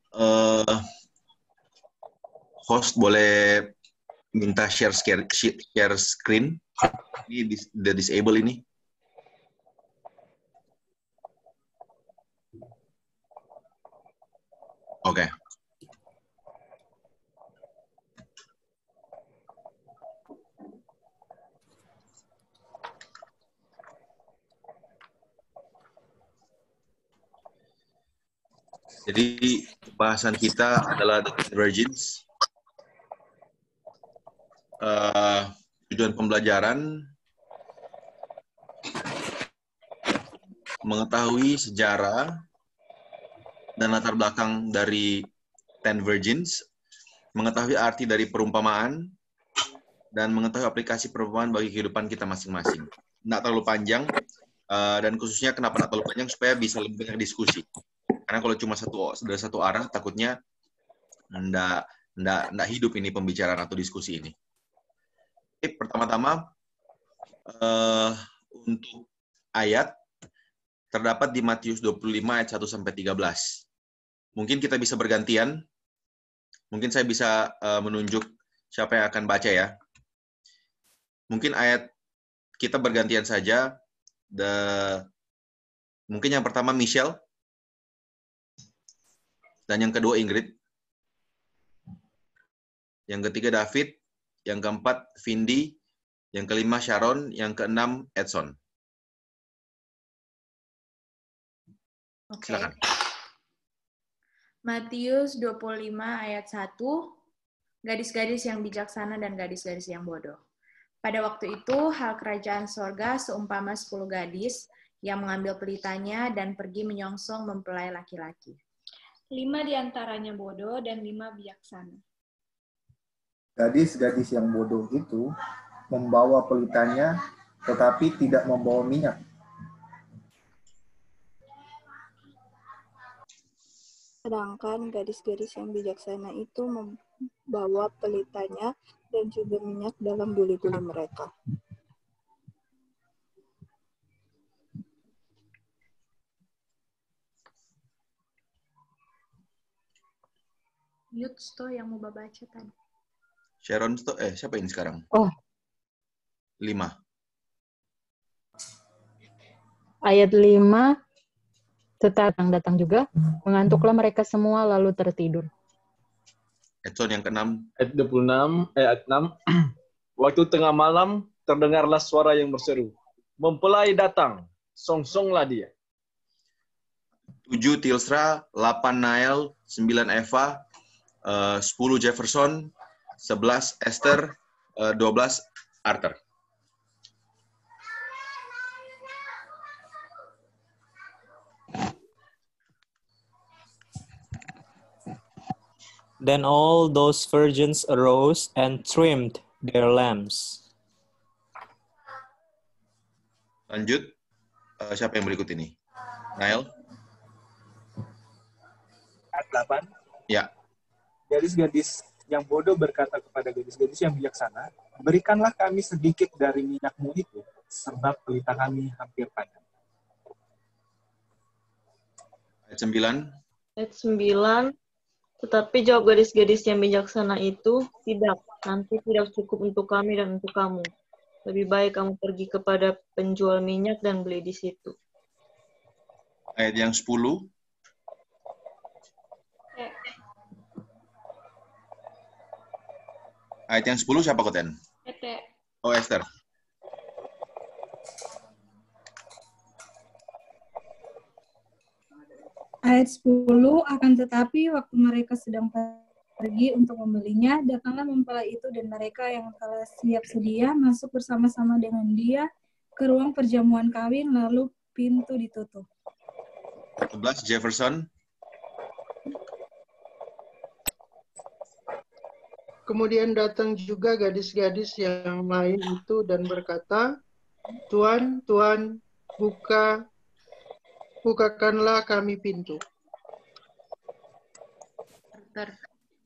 Eh, host boleh minta share screen. Ini the disable ini. Oke. Jadi bahasan kita adalah the convergence. Tujuan pembelajaran mengetahui sejarah dan latar belakang dari convergence, mengetahui arti dari perumpamaan, dan mengetahui aplikasi perumpamaan bagi kehidupan kita masing-masing. Nggak terlalu panjang, dan khususnya kenapa nggak terlalu panjang, supaya bisa lebih banyak diskusi. Karena kalau cuma dari satu arah, takutnya nggak hidup ini pembicaraan atau diskusi ini. Oke, pertama-tama, untuk ayat, terdapat di Matius 25 ayat 1-13. Mungkin kita bisa bergantian. Mungkin saya bisa menunjuk siapa yang akan baca ya. Mungkin ayat kita bergantian saja. Mungkin yang pertama Michelle. Dan yang kedua Ingrid. Yang ketiga David. Yang keempat Vindi. Yang kelima Sharon. Yang keenam Edson. Oke. Silakan. Matius 25 ayat 1, gadis-gadis yang bijaksana dan gadis-gadis yang bodoh. Pada waktu itu, hal kerajaan sorga seumpama 10 gadis yang mengambil pelitanya dan pergi menyongsong mempelai laki-laki. 5 di antaranya bodoh dan 5 bijaksana. Gadis-gadis yang bodoh itu membawa pelitanya, tetapi tidak membawa minyak. Sedangkan gadis-gadis yang bijaksana itu membawa pelitanya dan juga minyak dalam buli-buli mereka. Yud Sto yang mau baca tadi. Sharon Sto, siapa ini sekarang? Oh. 5. Ayat 5, tetapi datang juga, mengantuklah mereka semua lalu tertidur. Edson yang ke-6. Ayat 26, ayat 6. Waktu tengah malam, terdengarlah suara yang berseru, mempelai datang, songsonglah dia. 7 Tilsra, 8 Nael, 9 Eva, 10 Jefferson, 11 Esther, 12 Arthur. Then all those virgins arose and trimmed their lamps. Lanjut, siapa yang berikut ini? Nael? Ayat 8. Ya. Gadis-gadis yang bodoh berkata kepada gadis-gadis yang bijaksana, berikanlah kami sedikit dari minyakmu itu, sebab pelita kami hampir padam. Ayat 9. Ayat 9. Tetapi jawab gadis-gadis yang bijaksana itu, tidak, nanti tidak cukup untuk kami dan untuk kamu. Lebih baik kamu pergi kepada penjual minyak dan beli di situ. Ayat yang 10. Ayat yang 10 siapa Koten? Oh, Esther. Ayat 10, akan tetapi waktu mereka sedang pergi untuk membelinya, datanglah mempelai itu dan mereka yang telah siap sedia masuk bersama-sama dengan dia ke ruang perjamuan kawin, lalu pintu ditutup. 11 Jefferson. Kemudian datang juga gadis-gadis yang lain itu dan berkata, Tuan, Tuan, bukakanlah kami pintu.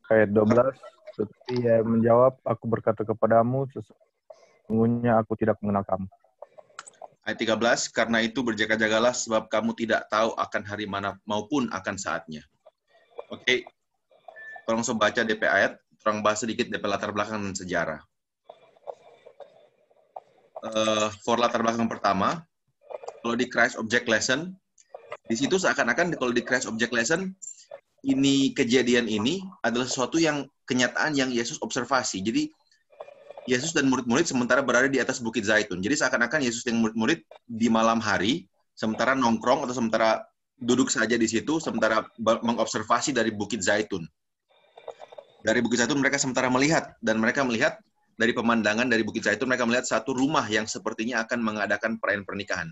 Ayat 12, tetapi ia menjawab, aku berkata kepadamu, sesungguhnya aku tidak mengenal kamu. Ayat 13, karena itu berjaga-jagalah sebab kamu tidak tahu akan hari mana maupun akan saatnya. Oke, Tolong baca DP ayat, tolong bahas sedikit DP latar belakang dan sejarah. For latar belakang pertama, kalau di Christ Object Lesson, di situ seakan-akan kalau di Christ Object Lesson, ini kejadian ini adalah sesuatu yang kenyataan yang Yesus observasi. Jadi Yesus dan murid-murid sementara berada di atas Bukit Zaitun. Jadi seakan-akan Yesus dan murid-murid di malam hari, sementara nongkrong atau sementara duduk saja di situ, sementara mengobservasi dari Bukit Zaitun. Dari Bukit Zaitun mereka sementara melihat, dan mereka melihat dari pemandangan dari Bukit Zaitun, mereka melihat satu rumah yang sepertinya akan mengadakan perayaan pernikahan.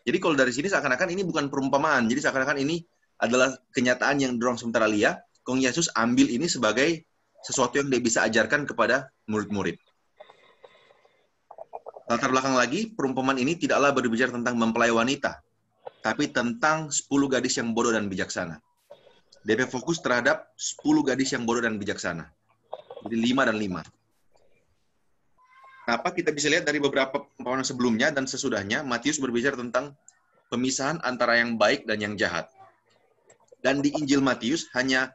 Jadi kalau dari sini seakan-akan ini bukan perumpamaan, jadi seakan-akan ini adalah kenyataan yang dorong sementara lihat, Kong Yesus ambil ini sebagai sesuatu yang dia bisa ajarkan kepada murid-murid. Latar belakang lagi, perumpamaan ini tidaklah berbicara tentang mempelai wanita, tapi tentang 10 gadis yang bodoh dan bijaksana. DP fokus terhadap 10 gadis yang bodoh dan bijaksana. Jadi 5 dan 5. Kenapa kita bisa lihat dari beberapa perumpamaan sebelumnya dan sesudahnya, Matius berbicara tentang pemisahan antara yang baik dan yang jahat. Dan di Injil Matius hanya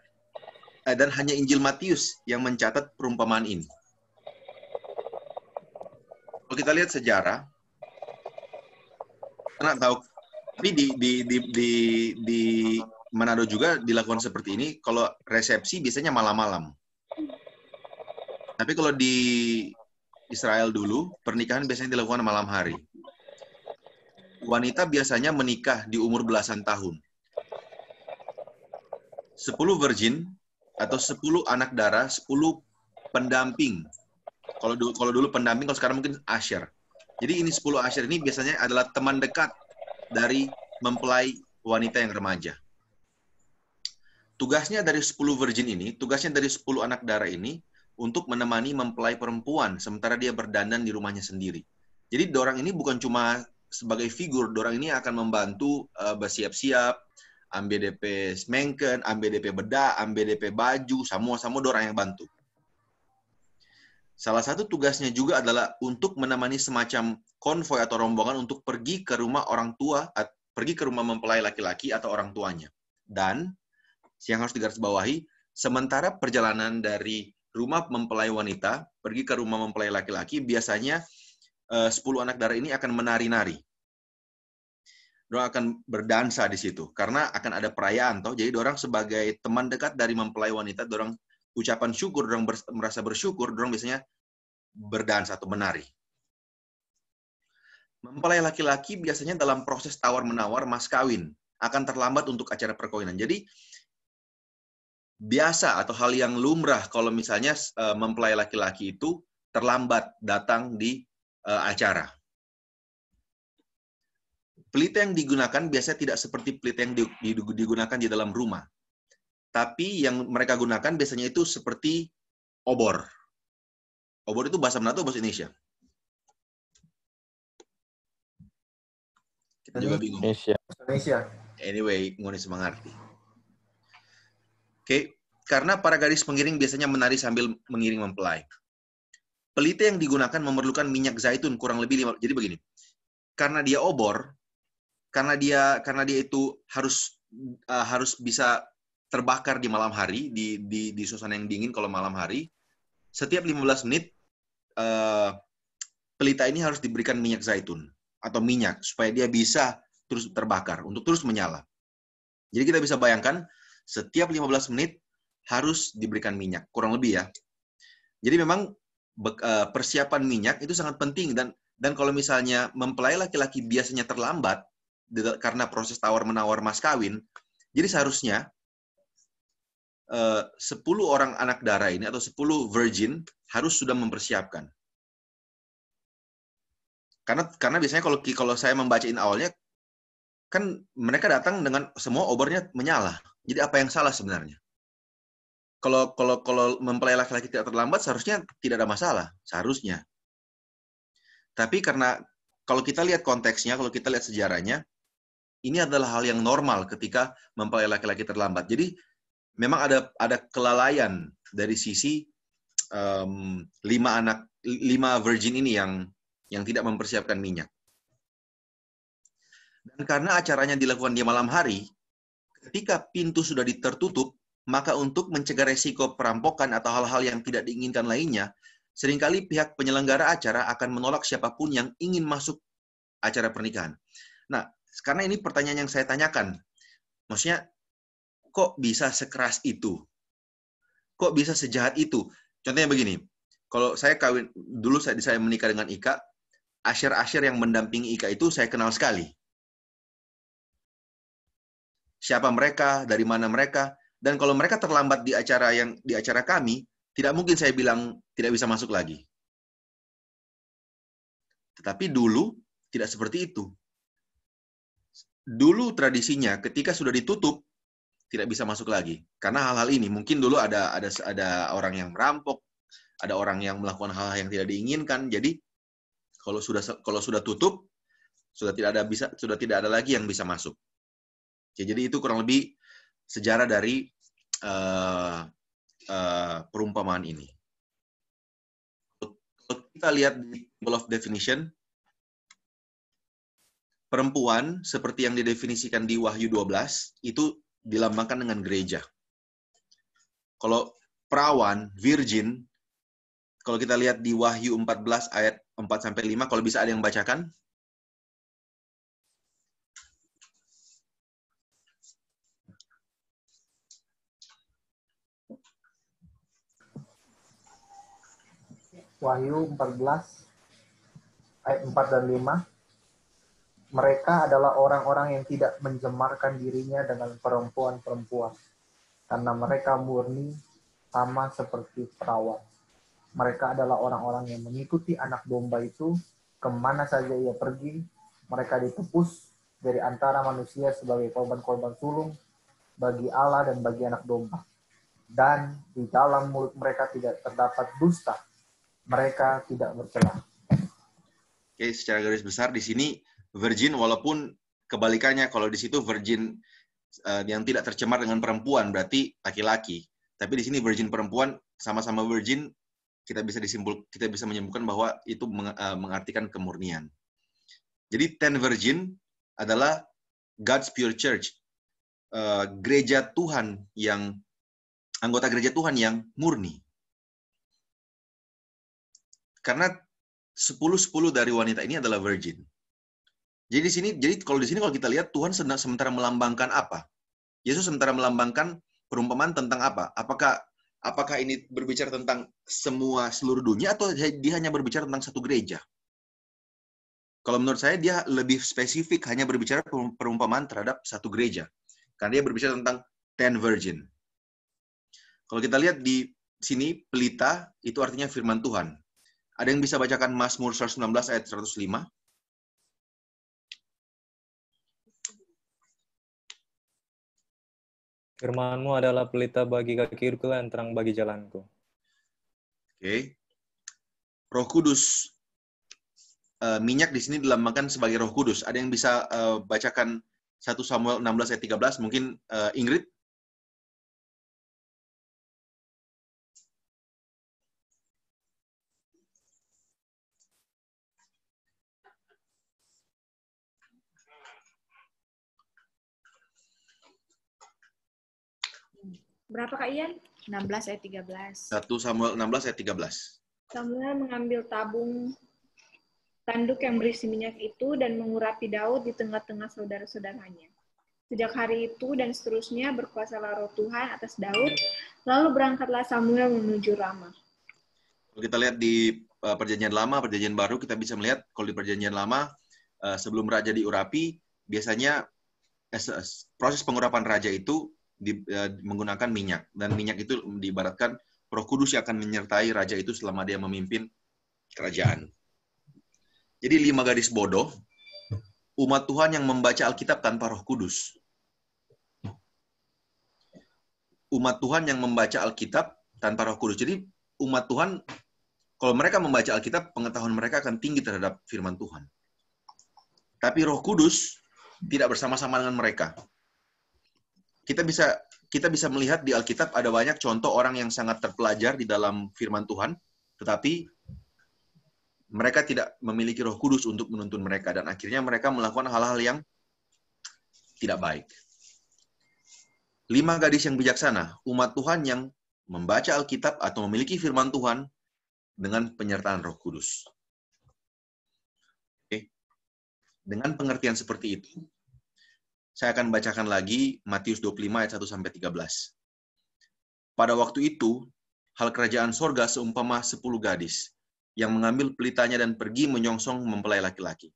Injil Matius yang mencatat perumpamaan ini. Kalau kita lihat sejarah, anak tahu, tapi di Manado juga dilakukan seperti ini. Kalau resepsi biasanya malam-malam. Tapi kalau di Israel dulu, pernikahan biasanya dilakukan malam hari. Wanita biasanya menikah di umur belasan tahun. 10 virgin atau 10 anak darah, 10 pendamping. Kalau dulu pendamping, kalau sekarang mungkin usher. Jadi ini 10 usher ini biasanya adalah teman dekat dari mempelai wanita yang remaja. Tugasnya dari 10 virgin ini, tugasnya dari 10 anak darah ini, untuk menemani mempelai perempuan, sementara dia berdandan di rumahnya sendiri. Jadi dorang ini bukan cuma sebagai figur, dorang ini akan membantu bersiap-siap, ambil DP semengken, ambil DP bedak, ambil DP baju, semua dorang yang bantu. Salah satu tugasnya juga adalah untuk menemani semacam konvoi atau rombongan untuk pergi ke rumah orang tua, pergi ke rumah mempelai laki-laki atau orang tuanya. Dan yang harus digarisbawahi, sementara perjalanan dari rumah mempelai wanita pergi ke rumah mempelai laki-laki, biasanya 10 anak darah ini akan menari-nari. Dorang akan berdansa di situ karena akan ada perayaan toh. Jadi dorang sebagai teman dekat dari mempelai wanita, dorang ucapan syukur, dorang merasa bersyukur, dorang biasanya berdansa atau menari. Mempelai laki-laki biasanya dalam proses tawar-menawar mas kawin akan terlambat untuk acara perkawinan. Jadi biasa atau hal yang lumrah kalau misalnya mempelai laki-laki itu terlambat datang di acara. Pelita yang digunakan biasanya tidak seperti pelita yang digunakan di dalam rumah. Tapi yang mereka gunakan biasanya itu seperti obor. Obor itu bahasa Manado atau bahasa Indonesia? Kita juga bingung. Indonesia. Anyway, ngonis mengerti. Oke, karena para gadis pengiring biasanya menari sambil mengiring mempelai. Pelita yang digunakan memerlukan minyak zaitun kurang lebih 5. Jadi begini, karena dia obor, karena dia itu harus bisa terbakar di malam hari, di suasana yang dingin kalau malam hari. Setiap 15 menit pelita ini harus diberikan minyak zaitun atau minyak supaya dia bisa terus terbakar untuk terus menyala. Jadi kita bisa bayangkan setiap 15 menit harus diberikan minyak, kurang lebih ya. Jadi memang persiapan minyak itu sangat penting, dan kalau misalnya mempelai laki-laki biasanya terlambat karena proses tawar-menawar mas kawin, jadi seharusnya 10 orang anak darah ini atau 10 virgin harus sudah mempersiapkan. Karena biasanya kalau saya membacain awalnya, kan mereka datang dengan semua obornya menyala. Jadi apa yang salah sebenarnya? Kalau mempelai laki-laki tidak terlambat, seharusnya tidak ada masalah, seharusnya. Tapi karena kalau kita lihat konteksnya, kalau kita lihat sejarahnya, ini adalah hal yang normal ketika mempelai laki-laki terlambat. Jadi memang ada kelalaian dari sisi 5 virgin ini yang tidak mempersiapkan minyak. Dan karena acaranya dilakukan di malam hari, ketika pintu sudah tertutup, maka untuk mencegah resiko perampokan atau hal-hal yang tidak diinginkan lainnya, seringkali pihak penyelenggara acara akan menolak siapapun yang ingin masuk acara pernikahan. Nah, karena ini pertanyaan yang saya tanyakan. Maksudnya, kok bisa sekeras itu? Kok bisa sejahat itu? Contohnya begini, kalau saya kawin, dulu saya menikah dengan Ika, asyir-asyir yang mendampingi Ika itu saya kenal sekali. Siapa mereka, dari mana mereka, dan kalau mereka terlambat di acara kami, tidak mungkin saya bilang tidak bisa masuk lagi. Tetapi dulu tidak seperti itu. Dulu tradisinya ketika sudah ditutup tidak bisa masuk lagi karena hal-hal ini. Mungkin dulu ada orang yang merampok, ada orang yang melakukan hal-hal yang tidak diinginkan. Jadi kalau sudah tutup sudah tidak ada lagi yang bisa masuk. Jadi itu kurang lebih sejarah dari perumpamaan ini. Kalau kita lihat di table of definition, perempuan seperti yang didefinisikan di Wahyu 12 itu dilambangkan dengan gereja. Kalau perawan, virgin, kalau kita lihat di Wahyu 14 ayat 4-5, kalau bisa ada yang bacakan. Wahyu 14 ayat 4 dan 5. Mereka adalah orang-orang yang tidak mencemarkan dirinya dengan perempuan-perempuan, karena mereka murni sama seperti perawan. Mereka adalah orang-orang yang mengikuti anak domba itu kemana saja ia pergi. Mereka ditebus dari antara manusia sebagai korban-korban sulung bagi Allah dan bagi anak domba. Dan di dalam mulut mereka tidak terdapat dusta. Mereka tidak bercela. Oke, secara garis besar di sini virgin, walaupun kebalikannya, kalau di situ virgin yang tidak tercemar dengan perempuan berarti laki-laki. Tapi di sini virgin perempuan sama-sama virgin, kita bisa menyimpulkan bahwa itu mengartikan kemurnian. Jadi 10 virgin adalah God's pure church, gereja Tuhan yang anggota gereja Tuhan yang murni. Karena 10 dari wanita ini adalah virgin. Jadi kalau kita lihat Tuhan sementara melambangkan apa? Yesus sementara melambangkan perumpamaan tentang apa? Apakah ini berbicara tentang seluruh dunia atau dia hanya berbicara tentang satu gereja? Kalau menurut saya dia lebih spesifik hanya berbicara perumpamaan terhadap satu gereja. Karena dia berbicara tentang 10 virgin. Kalau kita lihat di sini pelita itu artinya firman Tuhan. Ada yang bisa bacakan Mazmur 119 ayat 105? Firman-Mu adalah pelita bagi kakiku dan terang bagi jalanku. Oke. Roh Kudus. Minyak di sini dilambangkan sebagai Roh Kudus. Ada yang bisa bacakan 1 Samuel 16 ayat 13? Mungkin Ingrid? Berapa Kak Ian? 16 ayat 13. 1 Samuel 16 ayat 13. Samuel mengambil tabung tanduk yang berisi minyak itu dan mengurapi Daud di tengah-tengah saudara-saudaranya. Sejak hari itu dan seterusnya berkuasalah roh Tuhan atas Daud, lalu berangkatlah Samuel menuju Rama. Kalau kita lihat di Perjanjian Lama, Perjanjian Baru, kita bisa melihat kalau di Perjanjian Lama, sebelum raja diurapi, biasanya proses pengurapan raja itu menggunakan minyak. Dan minyak itu diibaratkan Roh Kudus yang akan menyertai raja itu selama dia memimpin kerajaan. Jadi 5 gadis bodoh, umat Tuhan yang membaca Alkitab tanpa Roh Kudus. Umat Tuhan yang membaca Alkitab tanpa Roh Kudus. Jadi umat Tuhan, kalau mereka membaca Alkitab, pengetahuan mereka akan tinggi terhadap firman Tuhan. Tapi Roh Kudus tidak bersama-sama dengan mereka. Kita bisa melihat di Alkitab ada banyak contoh orang yang sangat terpelajar di dalam firman Tuhan, tetapi mereka tidak memiliki Roh Kudus untuk menuntun mereka, dan akhirnya mereka melakukan hal-hal yang tidak baik. 5 gadis yang bijaksana, umat Tuhan yang membaca Alkitab atau memiliki firman Tuhan dengan penyertaan Roh Kudus. Oke. Dengan pengertian seperti itu, saya akan bacakan lagi Matius 25 ayat 1-13. Pada waktu itu, hal kerajaan sorga seumpama 10 gadis yang mengambil pelitanya dan pergi menyongsong mempelai laki-laki.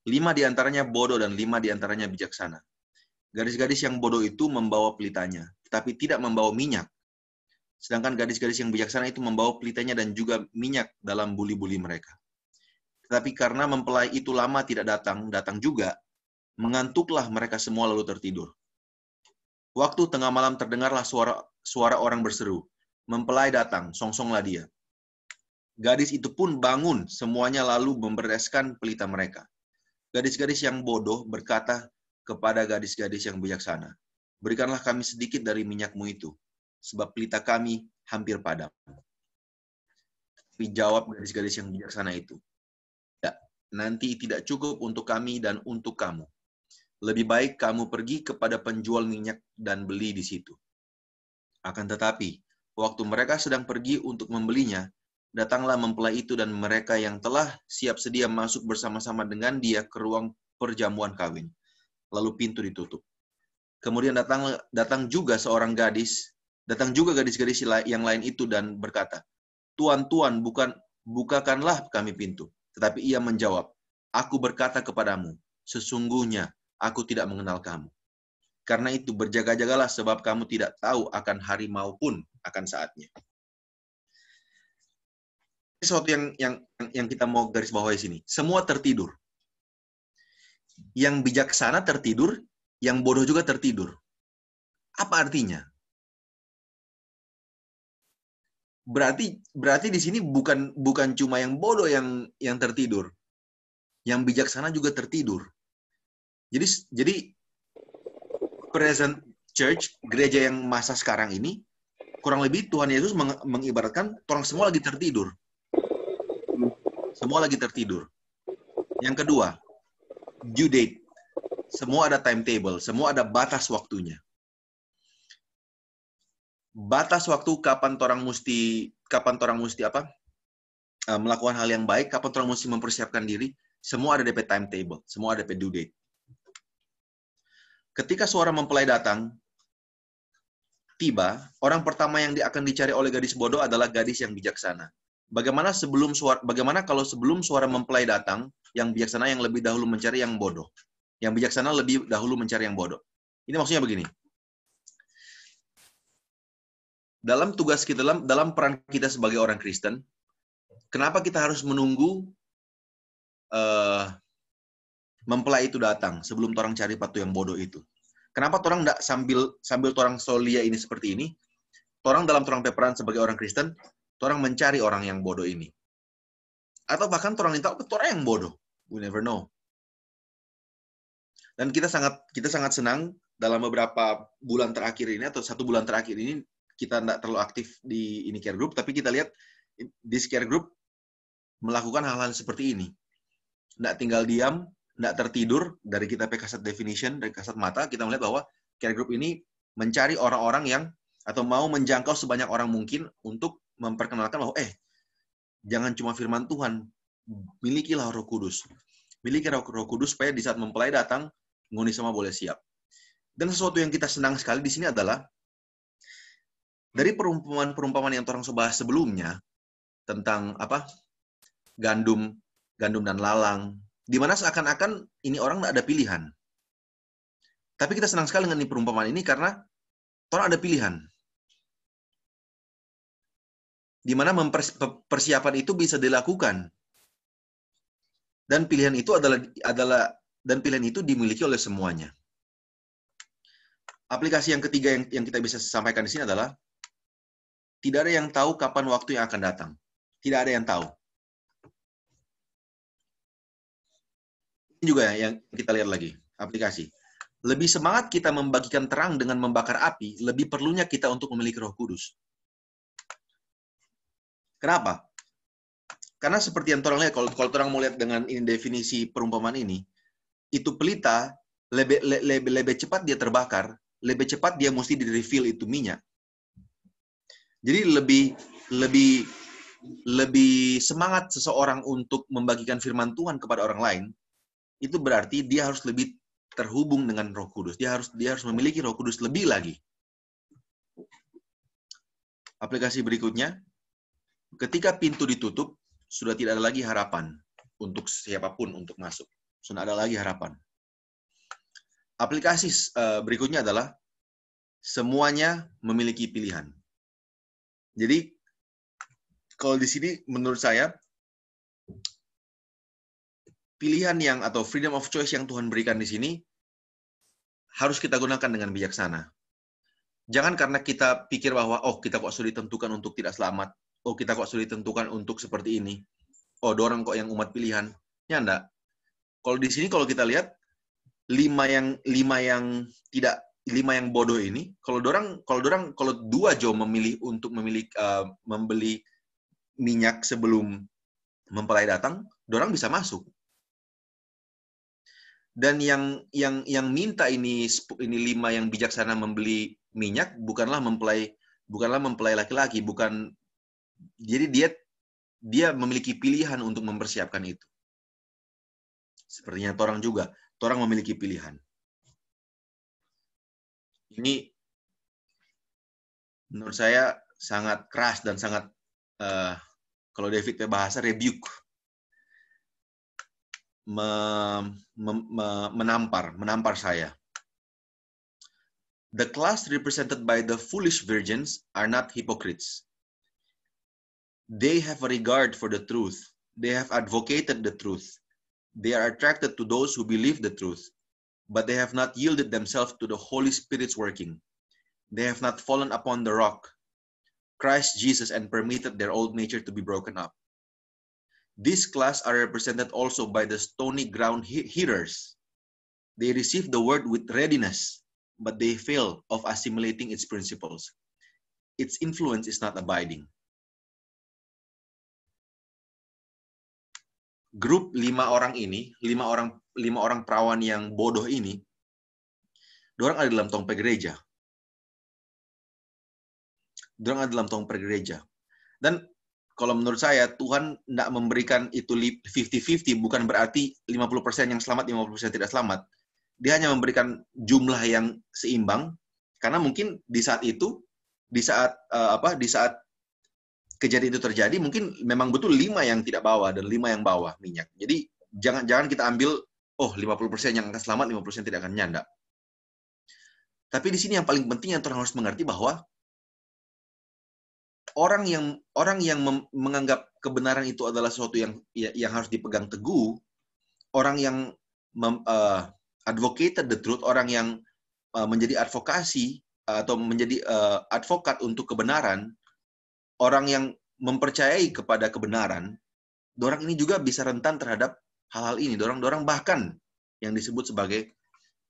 5 diantaranya bodoh dan 5 diantaranya bijaksana. Gadis-gadis yang bodoh itu membawa pelitanya, tetapi tidak membawa minyak. Sedangkan gadis-gadis yang bijaksana itu membawa pelitanya dan juga minyak dalam buli-buli mereka. Tetapi karena mempelai itu lama tidak datang juga, mengantuklah mereka semua lalu tertidur. Waktu tengah malam terdengarlah suara orang berseru, "Mempelai datang, songsonglah dia." Gadis itu pun bangun, semuanya lalu membereskan pelita mereka. Gadis-gadis yang bodoh berkata kepada gadis-gadis yang bijaksana, "Berikanlah kami sedikit dari minyakmu itu, sebab pelita kami hampir padam." Tapi jawab gadis-gadis yang bijaksana itu, "Tidak, nanti tidak cukup untuk kami dan untuk kamu. Lebih baik kamu pergi kepada penjual minyak dan beli di situ." Akan tetapi, waktu mereka sedang pergi untuk membelinya, datanglah mempelai itu dan mereka yang telah siap sedia masuk bersama-sama dengan dia ke ruang perjamuan kawin. Lalu pintu ditutup. Kemudian datang juga gadis-gadis yang lain itu dan berkata, "Tuan, Tuan, bukakanlah kami pintu." Tetapi ia menjawab, "Aku berkata kepadamu, sesungguhnya aku tidak mengenal kamu. Karena itu berjaga-jagalah sebab kamu tidak tahu akan hari maupun akan saatnya." Ini sesuatu yang kita mau garis bawahi sini. Semua tertidur. Yang bijaksana tertidur, yang bodoh juga tertidur. Apa artinya? Berarti di sini bukan cuma yang bodoh yang tertidur. Yang bijaksana juga tertidur. Jadi present church, gereja yang masa sekarang ini, kurang lebih Tuhan Yesus mengibaratkan orang semua lagi tertidur. Semua lagi tertidur. Yang kedua, due date. Semua ada timetable, semua ada batas waktunya. Batas waktu kapan orang mesti melakukan hal yang baik, kapan orang mesti mempersiapkan diri, semua ada DP timetable, semua ada DP due date. Ketika suara mempelai datang, tiba, orang pertama yang akan dicari oleh gadis bodoh adalah gadis yang bijaksana. Bagaimana kalau sebelum suara mempelai datang, yang bijaksana yang lebih dahulu mencari yang bodoh? Yang bijaksana lebih dahulu mencari yang bodoh. Ini maksudnya begini. Dalam tugas kita, dalam peran kita sebagai orang Kristen, kenapa kita harus menunggu mempelai itu datang sebelum orang cari patu yang bodoh itu? Kenapa orang tidak sambil orang solia ini seperti ini? Orang dalam peran sebagai orang Kristen, orang mencari orang yang bodoh ini. Atau bahkan orang tahu orang yang bodoh. We never know. Dan kita sangat senang dalam beberapa bulan terakhir ini atau 1 bulan terakhir ini kita tidak terlalu aktif di ini care group, tapi kita lihat di care group melakukan hal-hal seperti ini. Tidak tinggal diam, tidak tertidur. Dari kita kasat definition, dari kasat mata, kita melihat bahwa care group ini mencari orang-orang yang atau mau menjangkau sebanyak orang mungkin untuk memperkenalkan bahwa jangan cuma firman Tuhan, milikilah Roh Kudus. Miliki Roh Kudus supaya di saat mempelai datang, ngoni sama boleh siap. Dan sesuatu yang kita senang sekali di sini adalah dari perumpamaan yang orang bahas sebelumnya tentang gandum dan lalang, di mana seakan-akan ini orang tidak ada pilihan. Tapi kita senang sekali dengan perumpamaan ini karena orang ada pilihan. Di mana persiapan itu bisa dilakukan. Dan pilihan itu dan pilihan itu dimiliki oleh semuanya. Aplikasi yang ketiga yang kita bisa sampaikan di sini adalah tidak ada yang tahu kapan waktu yang akan datang. Tidak ada yang tahu. Ini juga yang kita lihat lagi, aplikasi. Lebih semangat kita membagikan terang dengan membakar api, lebih perlunya kita untuk memiliki Roh Kudus. Kenapa? Karena seperti yang orang lihat, kalau orang mau lihat dengan ini definisi perumpamaan ini, itu pelita lebih cepat dia terbakar lebih cepat dia mesti di-refill itu minyak. Jadi lebih semangat seseorang untuk membagikan firman Tuhan kepada orang lain, itu berarti dia harus lebih terhubung dengan Roh Kudus. Dia harus memiliki Roh Kudus lebih lagi. Aplikasi berikutnya, ketika pintu ditutup, sudah tidak ada lagi harapan untuk siapapun untuk masuk. Sudah ada lagi harapan. Aplikasi berikutnya adalah semuanya memiliki pilihan. Jadi, kalau di sini menurut saya, pilihan atau freedom of choice yang Tuhan berikan di sini harus kita gunakan dengan bijaksana. Jangan karena kita pikir bahwa, oh kita kok sudah ditentukan untuk tidak selamat, oh kita kok sudah ditentukan untuk seperti ini, oh dorang kok yang umat pilihan. Ya enggak. Kalau di sini kalau kita lihat, 5 yang bodoh ini, kalau 2 Jo memilih untuk membeli minyak sebelum mempelai datang, dorang bisa masuk. Dan yang minta ini 5 yang bijaksana membeli minyak bukanlah mempelai laki-laki, jadi dia memiliki pilihan untuk mempersiapkan itu. Sepertinya torang juga, torang memiliki pilihan. Ini menurut saya sangat keras dan sangat kalau David bahasa rebuke, menampar saya. The class represented by the foolish virgins are not hypocrites. They have a regard for the truth. They have advocated the truth. They are attracted to those who believe the truth, but they have not yielded themselves to the Holy Spirit's working. They have not fallen upon the rock, Christ Jesus, and permitted their old nature to be broken up. This class are represented also by the stony ground hearers. They receive the word with readiness, but they fail of assimilating its principles. Its influence is not abiding. Grup 5 orang ini, 5 orang perawan yang bodoh ini, dorang ada dalam tongpek gereja. Dorang ada dalam tongpek gereja. Dan kalau menurut saya, Tuhan tidak memberikan itu 50-50, bukan berarti 50% yang selamat, 50% tidak selamat. Dia hanya memberikan jumlah yang seimbang, karena mungkin di saat kejadian itu terjadi, mungkin memang betul 5 yang tidak bawa dan 5 yang bawa minyak. Jadi jangan kita ambil, oh 50% yang akan selamat, 50% tidak akan nyanda. Tapi di sini yang paling penting yang orang harus mengerti bahwa orang yang menganggap kebenaran itu adalah sesuatu yang harus dipegang teguh, orang yang advocated the truth, orang yang menjadi advokasi atau menjadi advokat untuk kebenaran, orang yang mempercayai kepada kebenaran, dorang ini juga bisa rentan terhadap hal-hal ini. Dorang bahkan yang disebut sebagai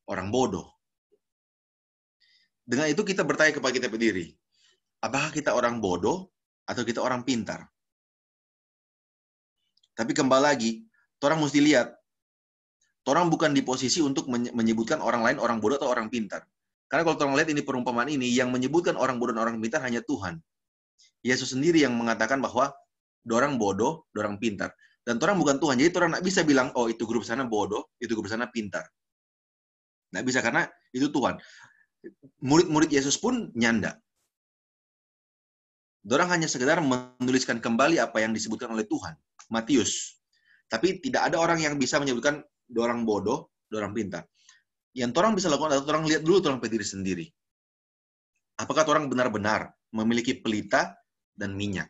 orang bodoh. Dengan itu kita bertanya kepada kita sendiri, apakah kita orang bodoh atau kita orang pintar? Tapi kembali lagi, orang mesti lihat, orang bukan di posisi untuk menyebutkan orang lain orang bodoh atau orang pintar. Karena kalau orang lihat ini perumpamaan ini, yang menyebutkan orang bodoh dan orang pintar hanya Tuhan. Yesus sendiri yang mengatakan bahwa dorang bodoh, dorang pintar. Dan orang bukan Tuhan. Jadi orang nggak bisa bilang, oh itu grup sana bodoh, itu grup sana pintar. Nggak bisa, karena itu Tuhan. Murid-murid Yesus pun nyanda. Dorang hanya sekedar menuliskan kembali apa yang disebutkan oleh Tuhan. Matius. Tapi tidak ada orang yang bisa menyebutkan dorang bodoh, dorang pintar. Yang orang bisa lakukan adalah orang lihat dulu orang diri sendiri. Apakah orang benar-benar memiliki pelita dan minyak,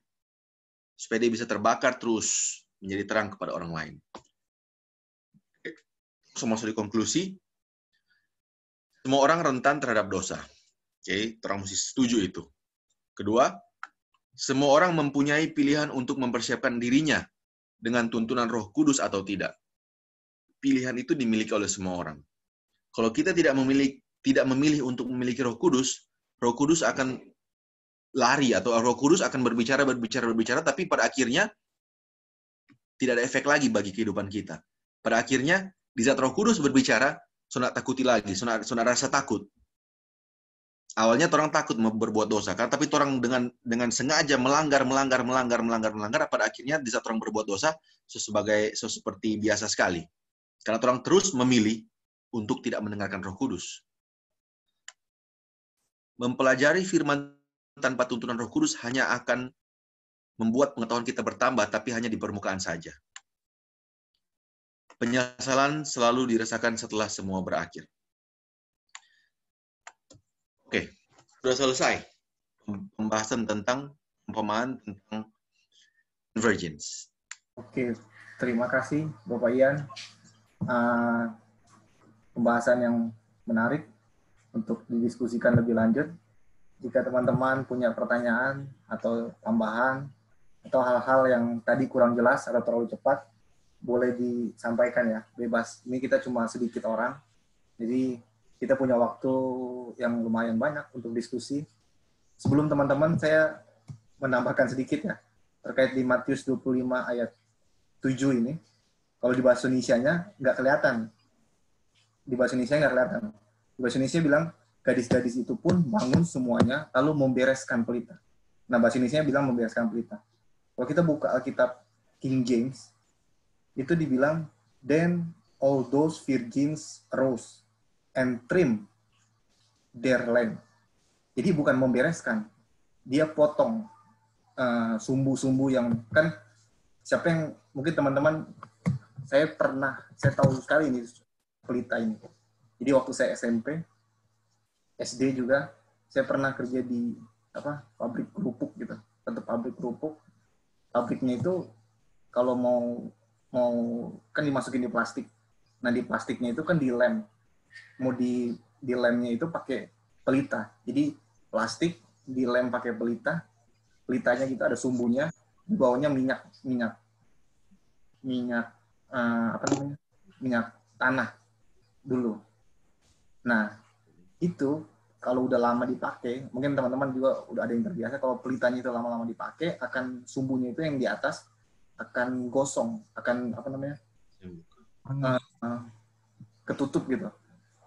supaya dia bisa terbakar terus menjadi terang kepada orang lain. Semua sudah dikonklusi, semua orang rentan terhadap dosa. Oke, orang mesti setuju itu. Kedua, semua orang mempunyai pilihan untuk mempersiapkan dirinya dengan tuntunan Roh Kudus atau tidak. Pilihan itu dimiliki oleh semua orang. Kalau kita tidak memilih untuk memiliki Roh Kudus akan lari, atau Roh Kudus akan berbicara, tapi pada akhirnya tidak ada efek lagi bagi kehidupan kita. Pada akhirnya, di saat Roh Kudus berbicara, sudah takuti lagi, sudah rasa takut. Awalnya orang takut berbuat dosa, kan? Tapi orang dengan sengaja melanggar, pada akhirnya di saat orang berbuat dosa seperti biasa sekali. Karena orang terus memilih untuk tidak mendengarkan Roh Kudus. Mempelajari firman tanpa tuntunan Roh Kudus hanya akan membuat pengetahuan kita bertambah, tapi hanya di permukaan saja. Penyesalan selalu dirasakan setelah semua berakhir. Oke, sudah selesai pembahasan tentang pemahaman tentang convergence. Oke, terima kasih Bapak Ian. Pembahasan yang menarik untuk didiskusikan lebih lanjut. Jika teman-teman punya pertanyaan atau tambahan atau hal-hal yang tadi kurang jelas atau terlalu cepat, boleh disampaikan ya, bebas. Ini kita cuma sedikit orang, jadi kita punya waktu yang lumayan banyak untuk diskusi. Sebelum teman-teman, saya menambahkan sedikit ya, terkait di Matius 25 ayat 7 ini. Kalau di bahasa Indonesianya nggak kelihatan. Di bahasa Indonesia nggak kelihatan. Di bahasa Indonesia bilang, gadis-gadis itu pun bangun semuanya, lalu membereskan pelita. Nah, bahasa Indonesia bilang membereskan pelita. Kalau kita buka Alkitab King James, itu dibilang, then all those virgins arose and trim their lamp. Jadi bukan membereskan, dia potong sumbu-sumbu yang, kan siapa yang, mungkin teman-teman, saya tahu sekali ini pelita ini. Jadi waktu saya SMP, SD juga, saya pernah kerja di pabrik kerupuk gitu, tetap pabrik kerupuk. Pabriknya itu kalau mau kan dimasukin di plastik. Nah, di plastiknya itu kan dilem. Mau di lemnya itu pakai pelita. Jadi plastik dilem pakai pelita. Pelitanya gitu ada sumbunya, di bawahnya minyak minyak tanah dulu. Nah, itu kalau udah lama dipakai, mungkin teman-teman juga udah ada yang terbiasa, kalau pelitanya itu lama-lama dipakai, akan sumbunya itu yang di atas akan gosong, akan ketutup gitu.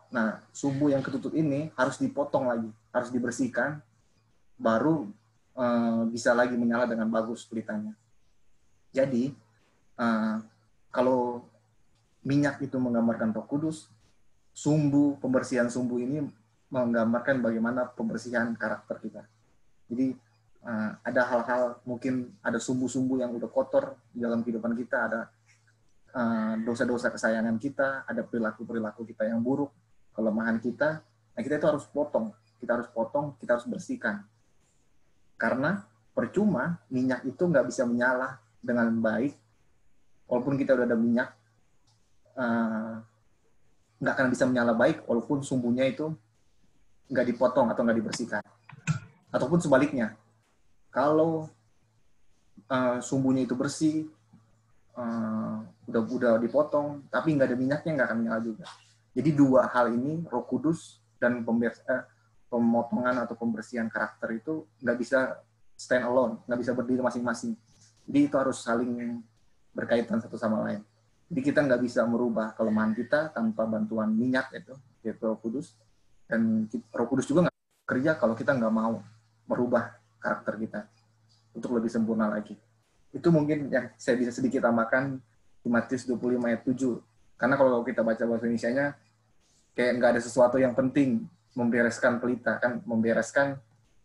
Nah, sumbu yang ketutup ini harus dipotong lagi, harus dibersihkan, baru bisa lagi menyala dengan bagus pelitanya. Jadi, kalau minyak itu menggambarkan Roh Kudus, pembersihan sumbu ini menggambarkan bagaimana pembersihan karakter kita. Jadi, ada hal-hal, mungkin ada sumbu-sumbu yang udah kotor di dalam kehidupan kita, ada dosa-dosa kesayangan kita, ada perilaku-perilaku kita yang buruk, kelemahan kita. Nah, kita itu harus potong, kita harus bersihkan. Karena percuma minyak itu nggak bisa menyala dengan baik, walaupun kita udah ada minyak, nggak akan bisa menyala baik walaupun sumbunya itu nggak dipotong atau nggak dibersihkan. Ataupun sebaliknya, kalau sumbunya itu bersih, udah dipotong, tapi nggak ada minyaknya, nggak akan menyala juga. Jadi dua hal ini, Roh Kudus dan pemotongan atau pembersihan karakter itu nggak bisa stand alone, nggak bisa berdiri masing-masing. Jadi itu harus saling berkaitan satu sama lain. Jadi kita nggak bisa merubah kelemahan kita tanpa bantuan minyak itu, yaitu Roh Kudus. Dan Roh Kudus juga nggak kerja kalau kita nggak mau merubah karakter kita untuk lebih sempurna lagi. Itu mungkin yang saya bisa sedikit tambahkan di Matius 25 ayat 7. Karena kalau kita baca bahasa Indonesianya, kayak nggak ada sesuatu yang penting membereskan pelita. Kan membereskan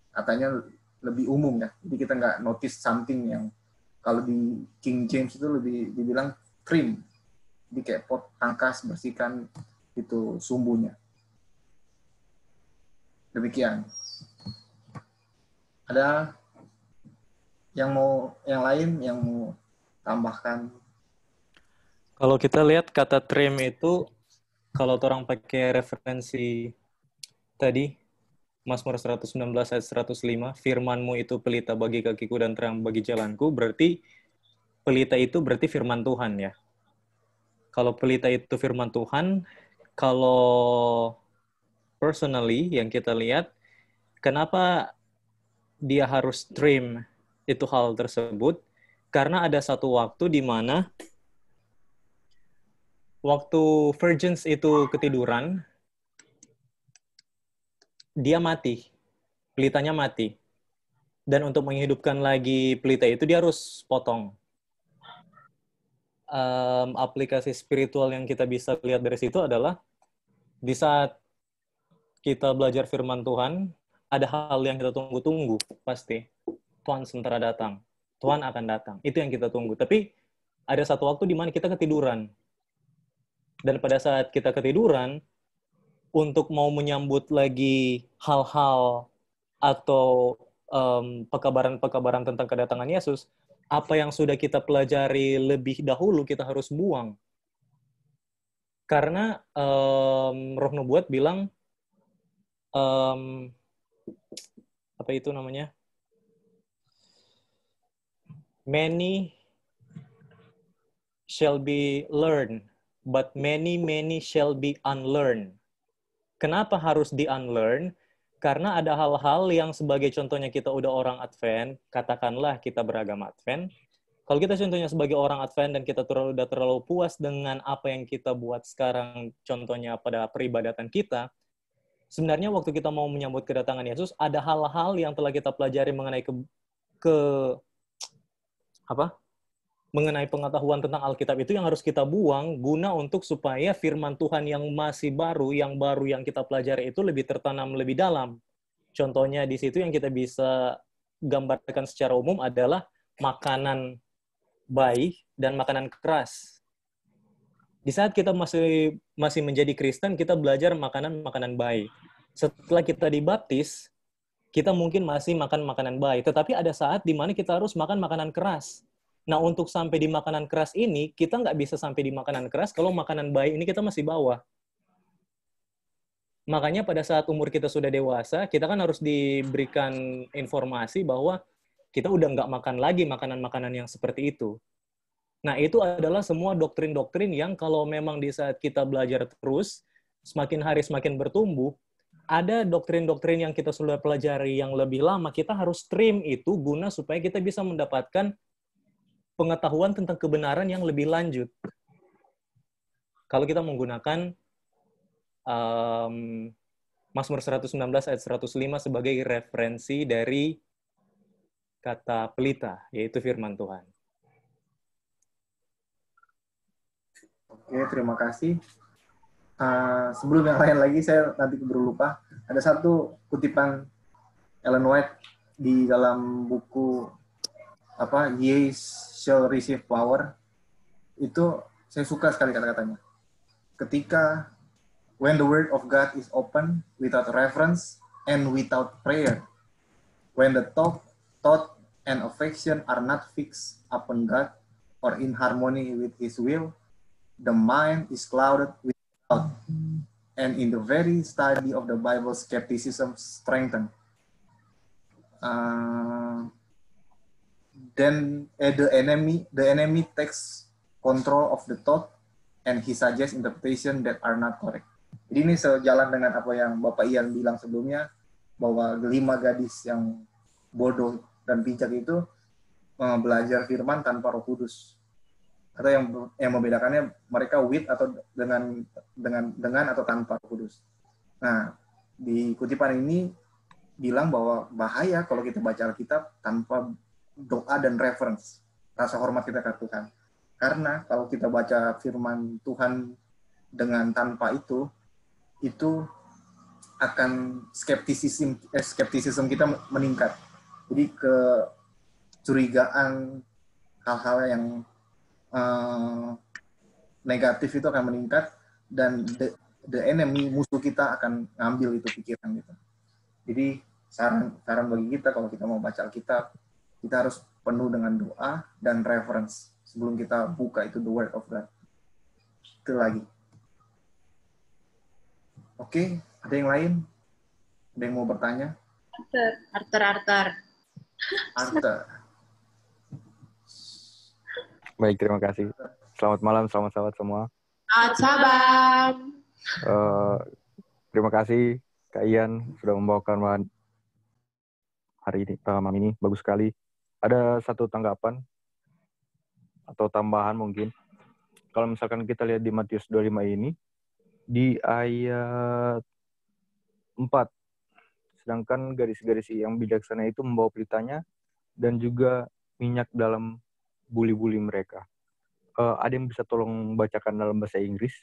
katanya lebih umum ya. Jadi kita nggak notice something yang kalau di King James itu lebih dibilang trim. Jadi kayak tangkas, bersihkan itu sumbunya. Demikian. Ada yang lain yang mau tambahkan? Kalau kita lihat kata trim itu, kalau orang pakai referensi tadi, Mazmur 119 ayat 105, firman-Mu itu pelita bagi kakiku dan terang bagi jalanku, berarti pelita itu berarti firman Tuhan ya. Kalau pelita itu firman Tuhan, kalau personally yang kita lihat, kenapa dia harus trim itu hal tersebut? Karena ada satu waktu di mana waktu virgins itu ketiduran, dia mati. Pelitanya mati. Dan untuk menghidupkan lagi pelita itu dia harus potong. Aplikasi spiritual yang kita bisa lihat dari situ adalah di saat kita belajar firman Tuhan, ada hal yang kita tunggu-tunggu pasti. Tuhan sementara datang. Tuhan akan datang. Itu yang kita tunggu. Tapi ada satu waktu di mana kita ketiduran. Dan pada saat kita ketiduran, untuk mau menyambut lagi hal-hal atau pekabaran-pekabaran tentang kedatangan Yesus, apa yang sudah kita pelajari lebih dahulu kita harus buang. Karena Roh Nubuat bilang, apa itu namanya? Many shall be learned, but many shall be unlearned. Kenapa harus di-unlearn? Karena ada hal-hal yang sebagai contohnya kita udah orang Advent, katakanlah kita beragama Advent. Kalau kita contohnya sebagai orang Advent dan kita udah terlalu puas dengan apa yang kita buat sekarang, contohnya pada peribadatan kita, sebenarnya waktu kita mau menyambut kedatangan Yesus, ada hal-hal yang telah kita pelajari mengenai mengenai pengetahuan tentang Alkitab itu yang harus kita buang guna untuk supaya firman Tuhan yang masih baru yang kita pelajari itu lebih tertanam lebih dalam. Contohnya di situ yang kita bisa gambarkan secara umum adalah makanan baik dan makanan keras. Di saat kita masih menjadi Kristen, kita belajar makanan baik. Setelah kita dibaptis, kita mungkin masih makan makanan baik, tetapi ada saat di mana kita harus makan makanan keras. Nah, untuk sampai di makanan keras ini, kita nggak bisa sampai di makanan keras kalau makanan baik ini kita masih bawa. Makanya pada saat umur kita sudah dewasa, kita kan harus diberikan informasi bahwa kita udah nggak makan lagi makanan-makanan yang seperti itu. Nah, itu adalah semua doktrin-doktrin yang kalau memang di saat kita belajar terus, semakin hari semakin bertumbuh, ada doktrin-doktrin yang kita sudah pelajari yang lebih lama, kita harus trim itu guna supaya kita bisa mendapatkan pengetahuan tentang kebenaran yang lebih lanjut. Kalau kita menggunakan Mazmur 119 ayat 105 sebagai referensi dari kata pelita, yaitu firman Tuhan. Oke, terima kasih. Sebelum yang lain lagi, saya nanti keburu lupa. Ada satu kutipan Ellen White di dalam buku Ye shall receive power. Itu saya suka sekali kata-katanya. Ketika when the word of God is open without reverence and without prayer, when the thought and affection are not fixed upon God or in harmony with His will, the mind is clouded with doubt, and in the very study of the Bible, skepticism strengthened. Then the enemy takes control of the thought, and he suggests interpretation that are not correct. Jadi ini sejalan dengan apa yang Bapak Ian bilang sebelumnya, bahwa 5 gadis yang bodoh dan bijak itu belajar firman tanpa Roh Kudus. Atau yang membedakannya mereka with atau dengan atau tanpa Roh Kudus. Nah, di kutipan ini bilang bahwa bahaya kalau kita baca Alkitab tanpa doa dan reverence, rasa hormat kita ke Tuhan. Karena kalau kita baca firman Tuhan dengan tanpa itu akan skeptisisme kita meningkat. Jadi kecurigaan hal-hal yang negatif itu akan meningkat, dan the enemy, musuh kita akan ngambil itu pikiran gitu. Jadi saran bagi kita kalau kita mau baca Alkitab, kita harus penuh dengan doa dan reverence sebelum kita buka itu the word of God. Itu lagi. Oke, ada yang lain? Ada yang mau bertanya? Arthur. Baik, terima kasih. Selamat malam, selamat sahabat semua. Salam. Terima kasih Kak Ian sudah membawakan hari ini, malam ini. Bagus sekali. Ada satu tanggapan atau tambahan mungkin. Kalau misalkan kita lihat di Matius 25 ini, di ayat 4, sedangkan gadis-gadis yang bijaksana itu membawa pelitanya dan juga minyak dalam buli-buli mereka. Ada yang bisa tolong bacakan dalam bahasa Inggris?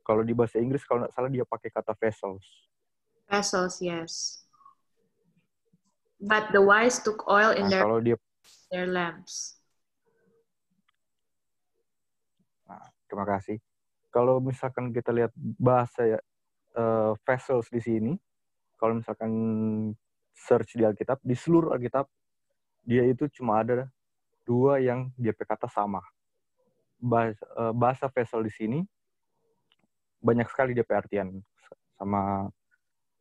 Kalau di bahasa Inggris, kalau nggak salah dia pakai kata vessels. Vessels, yes. But the wise took oil in their lamps. Nah, terima kasih. Kalau misalkan kita lihat bahasa vessels di sini, kalau misalkan search di Alkitab, di seluruh Alkitab, dia itu cuma ada 2 yang dia kata sama. Bahasa vessel di sini banyak sekali dia artian. Sama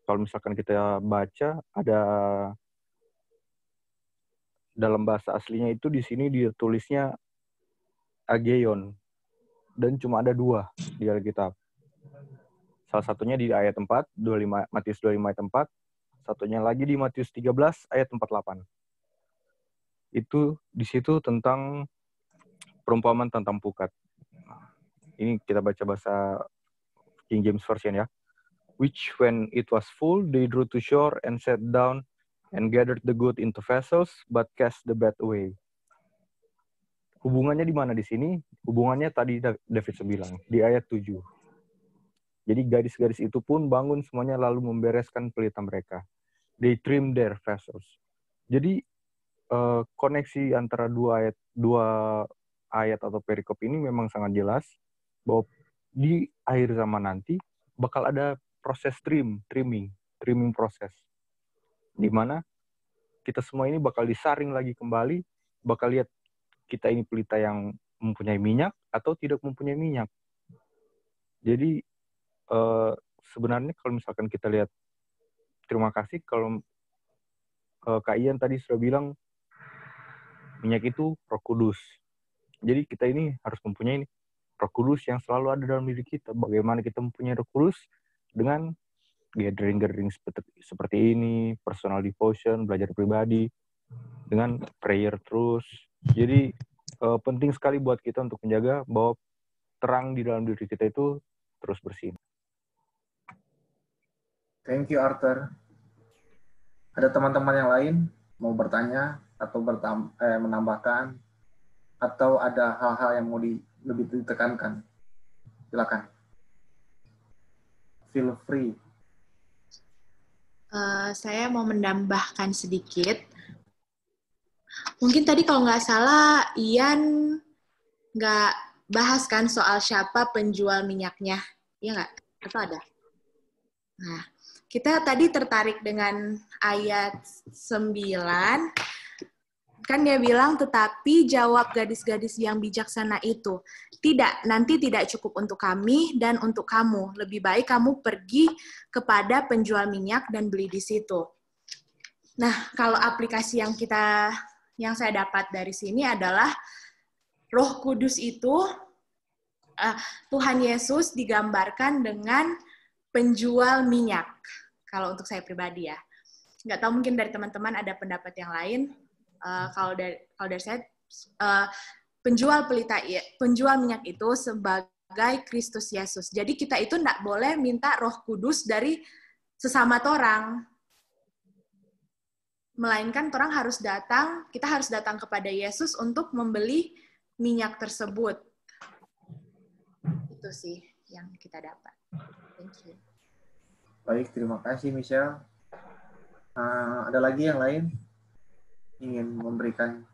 kalau misalkan kita baca, ada dalam bahasa aslinya itu di sini dia tulisnya ageion. Dan cuma ada 2 di Alkitab. Salah satunya di ayat 4, Matius 25 ayat 4. Satunya lagi di Matius 13 ayat 48. Itu di situ tentang perumpamaan tentang pukat. Ini kita baca bahasa King James Version ya. Which when it was full, they drew to shore and sat down and gathered the good into vessels, but cast the bad away. Hubungannya di mana di sini? Hubungannya tadi David bilang, di ayat 7. Jadi gadis-gadis itu pun bangun semuanya lalu membereskan pelita mereka. They trim their vessels. Jadi koneksi antara dua ayat atau perikop ini memang sangat jelas bahwa di akhir zaman nanti bakal ada proses trimming proses. Di mana kita semua ini bakal disaring lagi kembali, bakal lihat kita ini pelita yang mempunyai minyak atau tidak mempunyai minyak. Jadi sebenarnya kalau misalkan kita lihat, terima kasih kalau Kak Ian tadi sudah bilang minyak itu Roh Kudus. Jadi kita ini harus mempunyai Roh Kudus yang selalu ada dalam diri kita. Bagaimana kita mempunyai Roh Kudus dengan gathering seperti ini, personal devotion, belajar pribadi, dengan prayer terus. Jadi penting sekali buat kita untuk menjaga bahwa terang di dalam diri kita itu terus bersinar. Thank you, Arthur. Ada teman-teman yang lain mau bertanya atau menambahkan, atau ada hal-hal yang mau lebih ditekankan? Silakan. Feel free. Saya mau menambahkan sedikit. Mungkin tadi kalau nggak salah, Ian nggak bahas kan soal siapa penjual minyaknya. Iya nggak? Atau ada? Nah, kita tadi tertarik dengan ayat 9. Kan dia bilang, tetapi jawab gadis-gadis yang bijaksana itu, nanti tidak cukup untuk kami dan untuk kamu. Lebih baik kamu pergi kepada penjual minyak dan beli di situ. Nah, kalau aplikasi yang saya dapat dari sini adalah Roh Kudus itu, Tuhan Yesus digambarkan dengan penjual minyak. Kalau untuk saya pribadi ya. Nggak tahu mungkin dari teman-teman ada pendapat yang lain. Kalau dari saya, penjual minyak itu sebagai Kristus Yesus. Jadi kita itu nggak boleh minta Roh Kudus dari sesama orang. Melainkan kita harus datang kepada Yesus untuk membeli minyak tersebut. Itu sih yang kita dapat. Thank you. Baik, terima kasih Michelle. Ada lagi yang lain ingin memberikan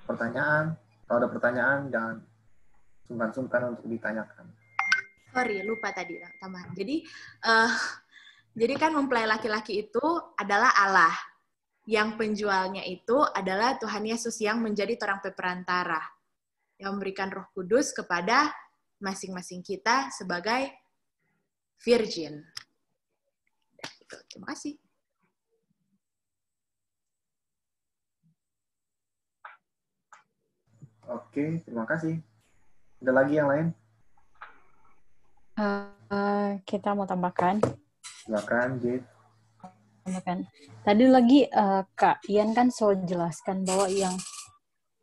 pertanyaan? Kalau ada pertanyaan, jangan sungkan-sungkan untuk ditanyakan. Sorry, lupa tadi tambahan. Jadi kan mempelai laki-laki itu adalah Allah. Yang penjualnya itu adalah Tuhan Yesus yang menjadi orang peperantara. Yang memberikan Roh Kudus kepada masing-masing kita sebagai virgin. Terima kasih. Oke, terima kasih. Ada lagi yang lain? Kita mau tambahkan. Silakan, Jade. Tambahkan. Tadi lagi Kak Ian kan selalu jelaskan bahwa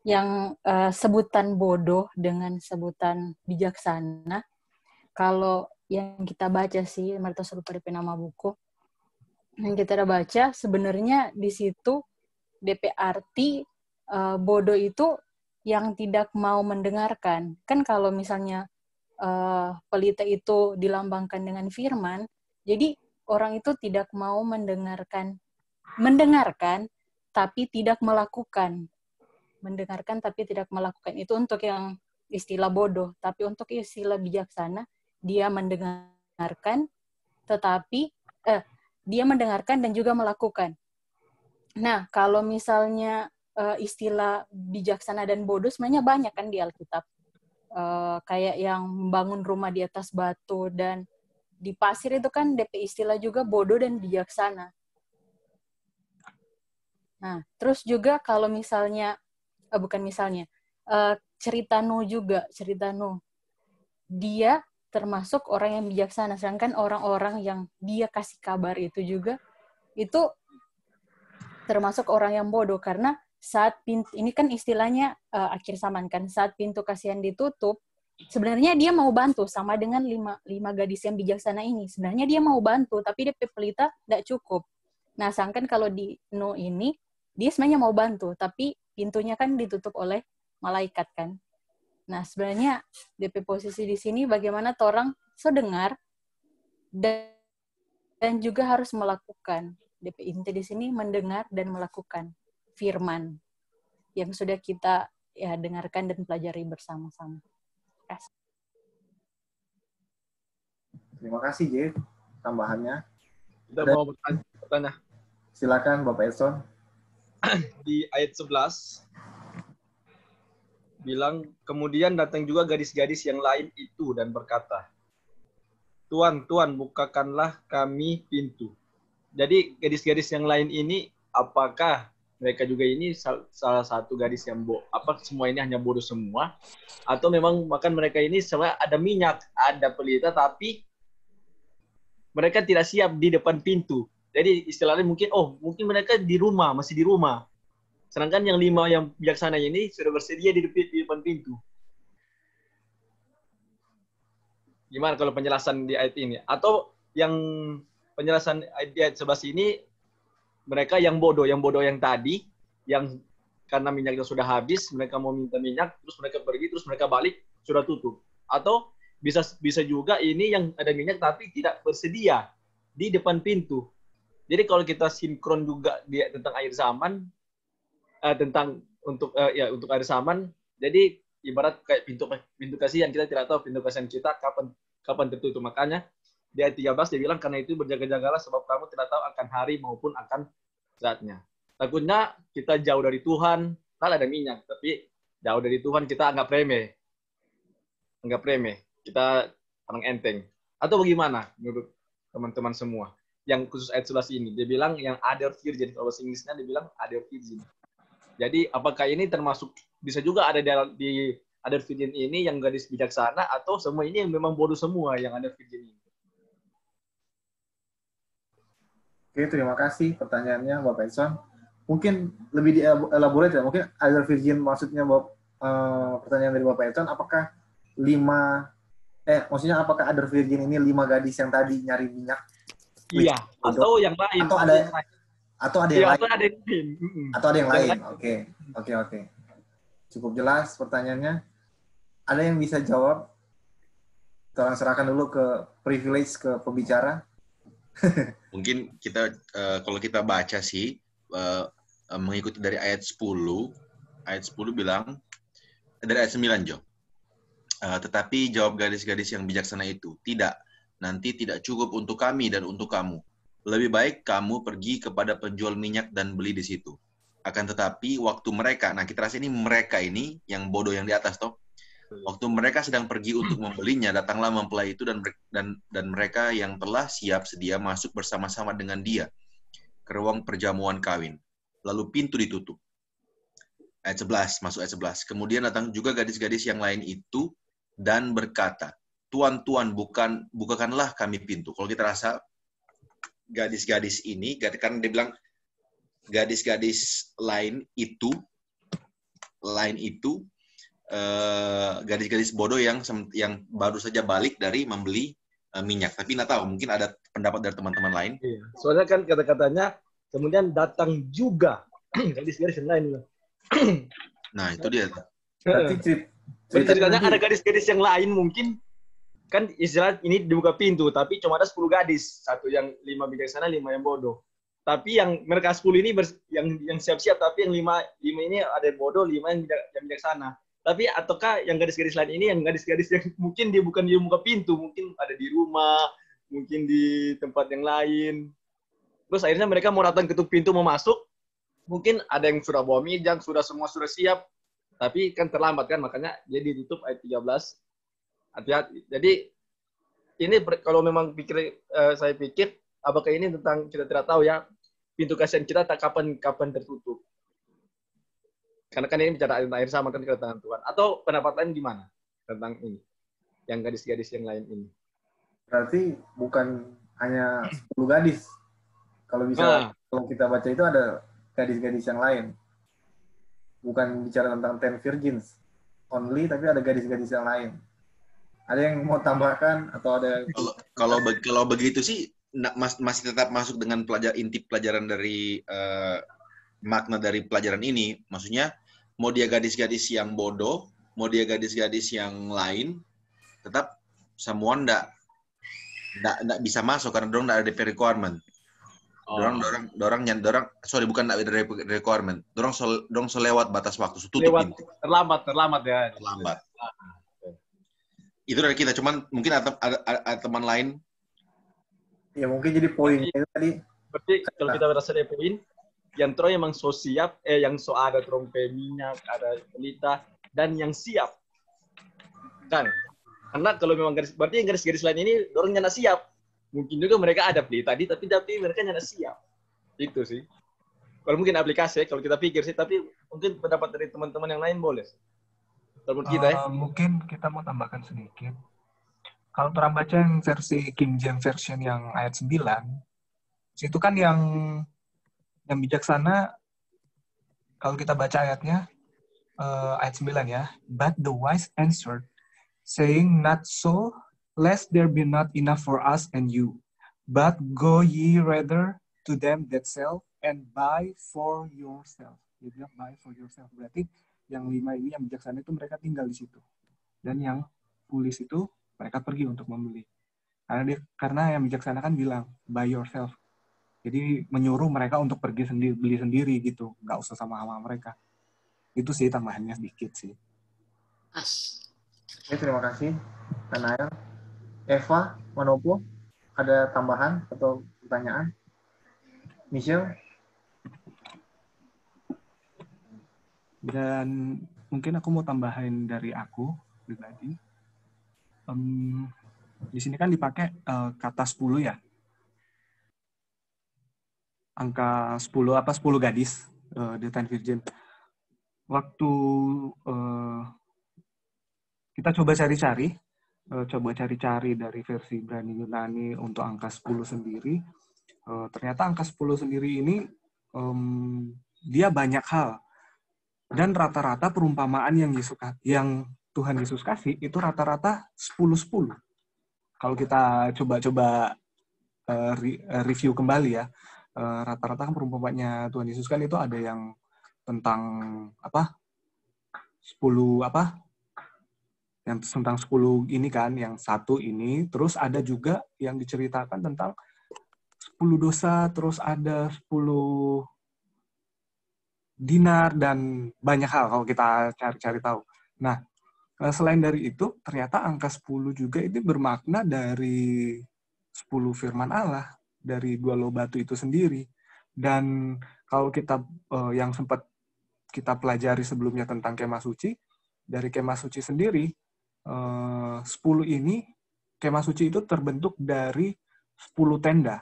yang sebutan bodoh dengan sebutan bijaksana, kalau yang kita baca sih, Marta Suruh pada nama buku, yang kita udah baca, sebenarnya di situ DP arti bodoh itu yang tidak mau mendengarkan. Kan kalau misalnya pelita itu dilambangkan dengan firman, jadi orang itu tidak mau mendengarkan tapi tidak melakukan. Mendengarkan tapi tidak melakukan. Itu untuk yang istilah bodoh. Tapi untuk istilah bijaksana, dia mendengarkan tetapi dia mendengarkan dan juga melakukan. Nah, kalau misalnya istilah bijaksana dan bodoh sebenarnya banyak kan di Alkitab. Kayak yang membangun rumah di atas batu dan di pasir itu kan DP istilah juga bodoh dan bijaksana. Nah, terus juga kalau misalnya, cerita Nuh juga, cerita Nuh. Dia termasuk orang yang bijaksana, sedangkan orang-orang yang dia kasih kabar itu juga, itu termasuk orang yang bodoh, karena saat pintu, ini kan istilahnya akhir zaman kan, saat pintu kasihan ditutup, sebenarnya dia mau bantu, sama dengan lima gadis yang bijaksana ini. Sebenarnya dia mau bantu, tapi DP pelita tidak cukup. Nah, sedangkan kalau di Nuh ini, dia sebenarnya mau bantu, tapi pintunya kan ditutup oleh malaikat kan. Nah, sebenarnya DP posisi di sini bagaimana orang dengar dan juga harus melakukan. DP inti di sini mendengar dan melakukan firman yang sudah kita dengarkan dan pelajari bersama-sama. Terima kasih, J, tambahannya. Kita mau bertanya. Silakan, Bapak Edson. Di ayat 11 bilang, kemudian datang juga gadis-gadis yang lain itu dan berkata, Tuan, Tuan, bukakanlah kami pintu. Jadi gadis-gadis yang lain ini, apakah mereka juga ini salah satu gadis yang semua ini hanya bodoh semua, atau memang bahkan mereka ini sebenarnya ada minyak, ada pelita, tapi mereka tidak siap di depan pintu. Jadi istilahnya mungkin mereka masih di rumah. Sedangkan yang 5 yang bijaksana ini sudah bersedia di depan pintu. Gimana kalau penjelasan di ayat ini? Atau yang penjelasan di ayat 11 ini, mereka yang bodoh yang tadi, yang karena minyaknya sudah habis, mereka mau minta minyak, terus mereka pergi, terus mereka balik, sudah tutup. Atau bisa juga ini yang ada minyak tapi tidak bersedia di depan pintu. Jadi kalau kita sinkron juga tentang akhir zaman, untuk akhir zaman, jadi ibarat kayak pintu kasihan, kita tidak tahu pintu kasihan kita kapan tertutup. Makanya di ayat 13 dia bilang, karena itu berjaga-jagalah sebab kamu tidak tahu akan hari maupun akan saatnya. Takutnya kita jauh dari Tuhan, kalau ada minyak, tapi jauh dari Tuhan kita anggap remeh, kita orang enteng. Atau bagaimana menurut teman-teman semua? Yang khusus ayat 11 ini, dia bilang yang other virgin, kalau bahasa Inggrisnya dia bilang other virgin. Jadi apakah ini termasuk, bisa juga ada di other virgin ini yang gadis bijaksana, atau semua ini yang memang bodoh semua yang other virgin ini? Oke, terima kasih pertanyaannya Bapak Edson. Mungkin lebih dielaborate ya, mungkin other virgin maksudnya pertanyaan dari Bapak Edson, apakah apakah other virgin ini 5 gadis yang tadi nyari minyak? Iya, atau yang lain. Atau ada yang lain. Oke. Cukup jelas pertanyaannya. Ada yang bisa jawab? Tolong serahkan dulu ke privilege ke pembicara. Mungkin kita kalau kita baca sih mengikuti dari ayat 10 bilang dari ayat 9, Jo. Tetapi jawab gadis-gadis yang bijaksana itu, tidak, nanti tidak cukup untuk kami dan untuk kamu. Lebih baik kamu pergi kepada penjual minyak dan beli di situ. Akan tetapi waktu mereka, nah kita rasa ini mereka ini yang bodoh yang di atas toh. Waktu mereka sedang pergi untuk membelinya, datanglah mempelai itu dan mereka yang telah siap sedia masuk bersama-sama dengan dia ke ruang perjamuan kawin. Lalu pintu ditutup. Ayat 11, masuk ayat 11. Kemudian datang juga gadis-gadis yang lain itu dan berkata, Tuan, Tuan, bukakanlah kami pintu. Kalau kita rasa gadis-gadis ini, karena dia bilang gadis-gadis lain itu gadis-gadis bodoh yang baru saja balik dari membeli minyak. Tapi nggak tahu, mungkin ada pendapat dari teman-teman lain. Iya. Soalnya kan kata-katanya kemudian datang juga gadis-gadis yang lain. Nah, itu dia. Ceritanya ada gadis-gadis yang lain mungkin kan istilah ini dibuka pintu, tapi cuma ada 10 gadis, satu yang 5 bijaksana, 5 yang bodoh. Tapi yang mereka 10 ini yang siap-siap, tapi yang 5 ini ada yang bodoh, 5 yang bijaksana. Tapi ataukah yang gadis-gadis lain ini yang gadis-gadis yang mungkin dia bukan di muka pintu, mungkin ada di rumah, mungkin di tempat yang lain. Terus akhirnya mereka mau datang ketuk pintu mau masuk, mungkin ada yang sudah bawa mijang, semua sudah siap, tapi kan terlambat kan, makanya dia ditutup ayat 13. Hati-hati. Jadi ini kalau memang saya pikir apakah ini tentang kita tidak tahu ya, pintu kasihan kita tak kapan tertutup. Karena kan ini bicara air sama kan kedatangan Tuhan. Atau pendapat lain gimana tentang ini? Yang gadis-gadis yang lain ini. Berarti bukan hanya 10 gadis. Kalau bisa kalau kita baca itu ada gadis-gadis yang lain. Bukan bicara tentang 10 virgins only, tapi ada gadis-gadis yang lain. Ada yang mau tambahkan atau ada kalau begitu sih masih tetap masuk dengan inti pelajaran dari makna dari pelajaran ini. Maksudnya mau dia gadis-gadis yang bodoh, mau dia gadis-gadis yang lain, tetap semua ndak bisa masuk karena dorang ndak ada DP requirement. Dorang sorry bukan ndak ada requirement. Dorang lewat batas waktu, tutup pintu. Terlambat ya. Terlambat. Itu dari kita, cuman mungkin ada teman lain. Ya mungkin jadi poinnya itu tadi. Berarti kalau kita berasa dari poin, yang terus emang so siap, yang so ada trompe minyak, ada pelita, dan yang siap. Kan? Karena kalau memang berarti yang garis-garis lain ini, dorong nyana siap. Mungkin juga mereka ada pelita tadi, tapi mereka nyana siap. Itu sih. Kalau mungkin aplikasi, kalau kita pikir sih, tapi mungkin pendapat dari teman-teman yang lain boleh. Kita, mungkin kita mau tambahkan sedikit. Kalau orang baca yang versi King James Version yang ayat 9, situ kan yang bijaksana, kalau kita baca ayatnya, ayat 9 ya. But the wise answered, saying, not so, lest there be not enough for us and you. But go ye rather to them that sell, and buy for yourself. Jadi buy for yourself. Berarti yang 5 ini yang bijaksana itu mereka tinggal di situ. Dan yang pulis itu mereka pergi untuk membeli. Karena yang bijaksana kan bilang, buy yourself. Jadi menyuruh mereka untuk pergi sendiri, beli sendiri gitu. Nggak usah sama mereka. Itu sih tambahannya sedikit sih. Oke, terima kasih. Kanael. Eva, Manopo, ada tambahan atau pertanyaan? Michelle? Dan mungkin aku mau tambahin dari aku pribadi. Di sini kan dipakai kata 10 ya. Angka 10 10 gadis, the 10 virgin. Waktu kita coba cari-cari dari versi Ibrani Yunani untuk angka 10 sendiri, ternyata angka 10 sendiri ini dia banyak hal. Dan rata-rata perumpamaan yang Tuhan Yesus kasih itu rata-rata 10-10. Kalau kita coba review kembali ya, rata-rata kan perumpamaannya Tuhan Yesus kan itu ada yang tentang 10 yang tentang 10 ini kan, yang 1 ini, terus ada juga yang diceritakan tentang 10 dosa, terus ada 10 dinar, dan banyak hal kalau kita cari tahu. Nah, selain dari itu, ternyata angka 10 juga ini bermakna dari 10 firman Allah, dari 2 loh batu itu sendiri. Dan kalau kita yang sempat kita pelajari sebelumnya tentang kemah suci, dari kemah suci sendiri, 10 ini, kemah suci itu terbentuk dari 10 tenda.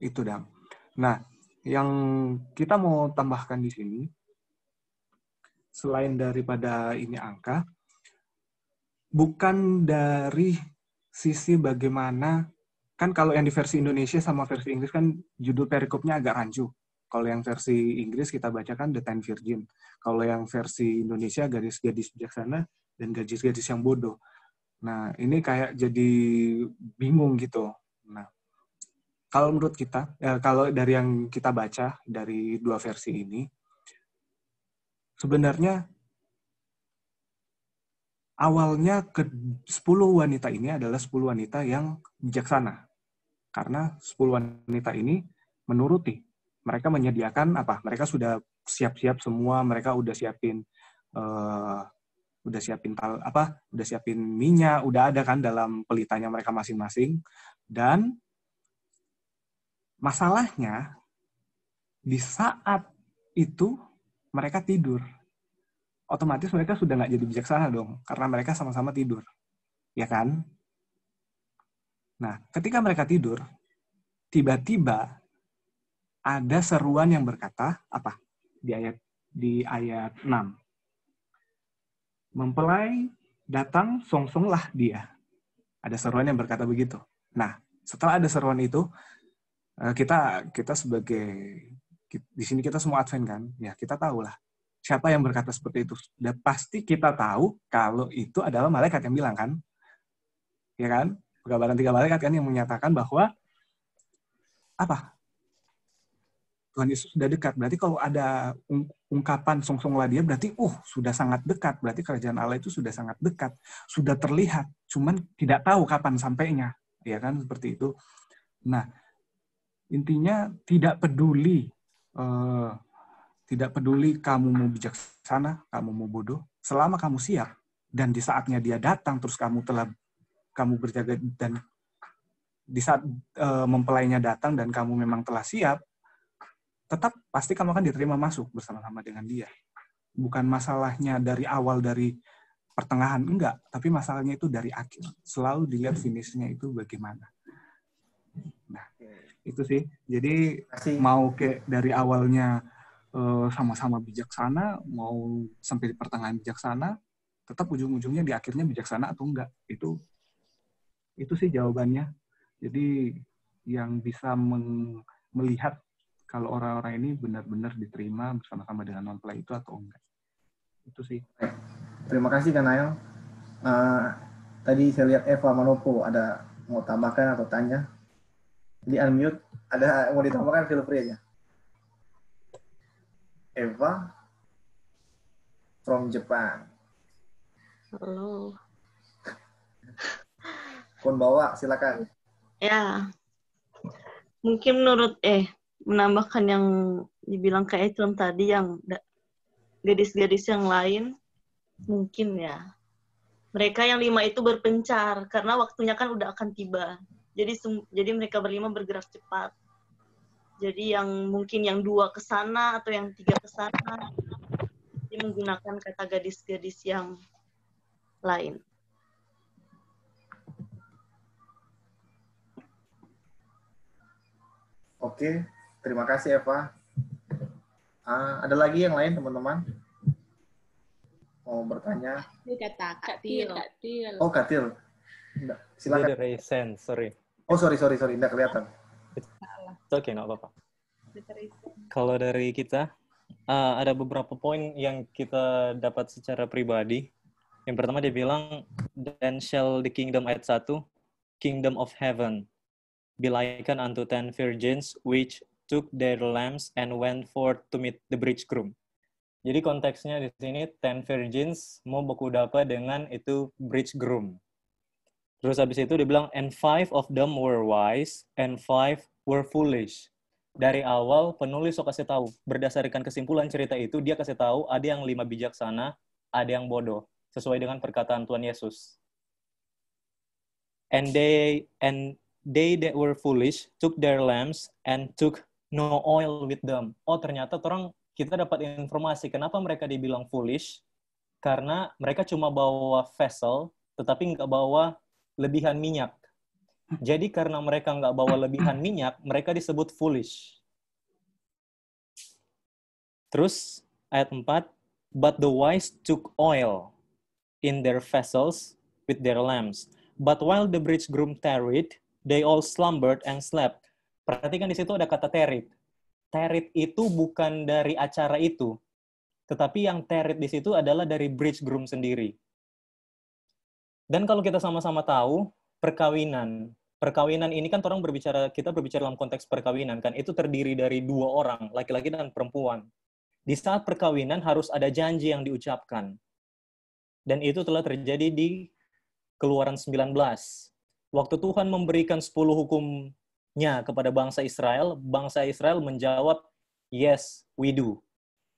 Itu, Dam. Nah, yang kita mau tambahkan di sini, selain daripada ini angka, bukan dari sisi bagaimana, kan kalau yang di versi Indonesia sama versi Inggris kan judul perikopnya agak rancu. Kalau yang versi Inggris kita bacakan The 10 Virgin. Kalau yang versi Indonesia gadis-gadis bijaksana dan gadis-gadis yang bodoh. Nah, ini kayak jadi bingung gitu. Nah, kalau menurut kita, kalau dari yang kita baca dari dua versi ini, sebenarnya awalnya ke 10 wanita ini adalah 10 wanita yang bijaksana. Karena 10 wanita ini menuruti. Mereka menyediakan apa? Mereka sudah siap-siap semua, mereka udah siapin udah siapin minyak, udah ada kan dalam pelitanya mereka masing-masing. Dan masalahnya di saat itu mereka tidur. Otomatis mereka sudah nggak jadi bijaksana dong, karena mereka sama-sama tidur. Ya kan? Nah, ketika mereka tidur, tiba-tiba ada seruan yang berkata, apa? Di ayat 6. Mempelai datang, songsonglah dia. Ada seruan yang berkata begitu. Nah, setelah ada seruan itu, kita sebagai, di sini kita semua Advent kan, ya kita tahulah siapa yang berkata seperti itu. Dan pasti kita tahu kalau itu adalah malaikat yang bilang kan, ya kan? Perkabaran 3 malaikat kan yang menyatakan bahwa apa? Tuhan Yesus sudah dekat. Berarti kalau ada ungkapan songsonglah dia, berarti sudah sangat dekat. Berarti kerajaan Allah itu sudah sangat dekat, sudah terlihat. Cuman tidak tahu kapan sampainya, ya kan? Seperti itu. Nah, intinya tidak peduli kamu mau bijaksana, kamu mau bodoh, selama kamu siap dan di saatnya dia datang terus kamu berjaga, dan di saat mempelainya datang dan kamu memang telah siap, tetap pasti kamu akan diterima masuk bersama-sama dengan dia. Bukan masalahnya dari awal, dari pertengahan, enggak. Tapi masalahnya itu dari akhir. Selalu dilihat finishnya itu bagaimana. Nah, itu sih. Jadi mau kayak dari awalnya sama-sama bijaksana, mau sampai di pertengahan bijaksana, tetap ujung-ujungnya di akhirnya bijaksana atau enggak. Itu sih jawabannya. Jadi yang bisa melihat kalau orang-orang ini benar-benar diterima bersama-sama dengan mempelai itu atau enggak. Itu sih. Terima kasih Kak Nael. Tadi saya lihat Eva Manopo ada mau tambahkan atau tanya. Di unmute, ada mau ditambahkan, feel free aja. Eva from Japan. Halo. Konbawa, silakan. Ya. Mungkin menurut menambahkan yang dibilang kayak itu tadi, yang gadis-gadis yang lain, mungkin ya mereka yang 5 itu berpencar karena waktunya kan udah akan tiba, jadi mereka ber-5 bergerak cepat. Jadi yang mungkin yang 2 ke sana atau yang 3 ke sana, dia menggunakan kata gadis-gadis yang lain. Oke, terima kasih Eva. Ada lagi yang lain teman-teman? Mau bertanya? Ini kata Katil. Oh, Katil. Silakan. Dari Sen, sorry. Oh, sorry. Nggak kelihatan. Oke, nggak apa-apa. Kalau dari kita, ada beberapa poin yang kita dapat secara pribadi. Yang pertama dia bilang, "Then shall the kingdom," ayat 1, "kingdom of heaven be likened unto 10 virgins which took their lamps and went forth to meet the bridegroom." Jadi konteksnya di sini 10 virgins mau baku dapa dengan itu bridegroom. Terus habis itu dia bilang, "And 5 of them were wise and 5 were foolish." Dari awal penulis so kasih tahu, berdasarkan kesimpulan cerita itu dia kasih tahu ada yang 5 bijaksana, ada yang bodoh, sesuai dengan perkataan Tuhan Yesus. And they that were foolish took their lamps and took no oil with them. Oh, ternyata kita dapat informasi kenapa mereka dibilang foolish, karena mereka cuma bawa vessel, tetapi nggak bawa lebihan minyak. Jadi karena mereka nggak bawa lebihan minyak, mereka disebut foolish. Terus ayat 4, "But the wise took oil in their vessels with their lamps. But while the bridegroom tarried, they all slumbered and slept." Perhatikan di situ ada kata terit. Terit itu bukan dari acara itu, tetapi yang terit di situ adalah dari bridegroom sendiri. Dan kalau kita sama-sama tahu, perkawinan ini kan kita berbicara dalam konteks perkawinan kan, itu terdiri dari dua orang, laki-laki dan perempuan. Di saat perkawinan harus ada janji yang diucapkan. Dan itu telah terjadi di Keluaran 19. Waktu Tuhan memberikan 10 hukumnya kepada bangsa Israel menjawab, yes, we do.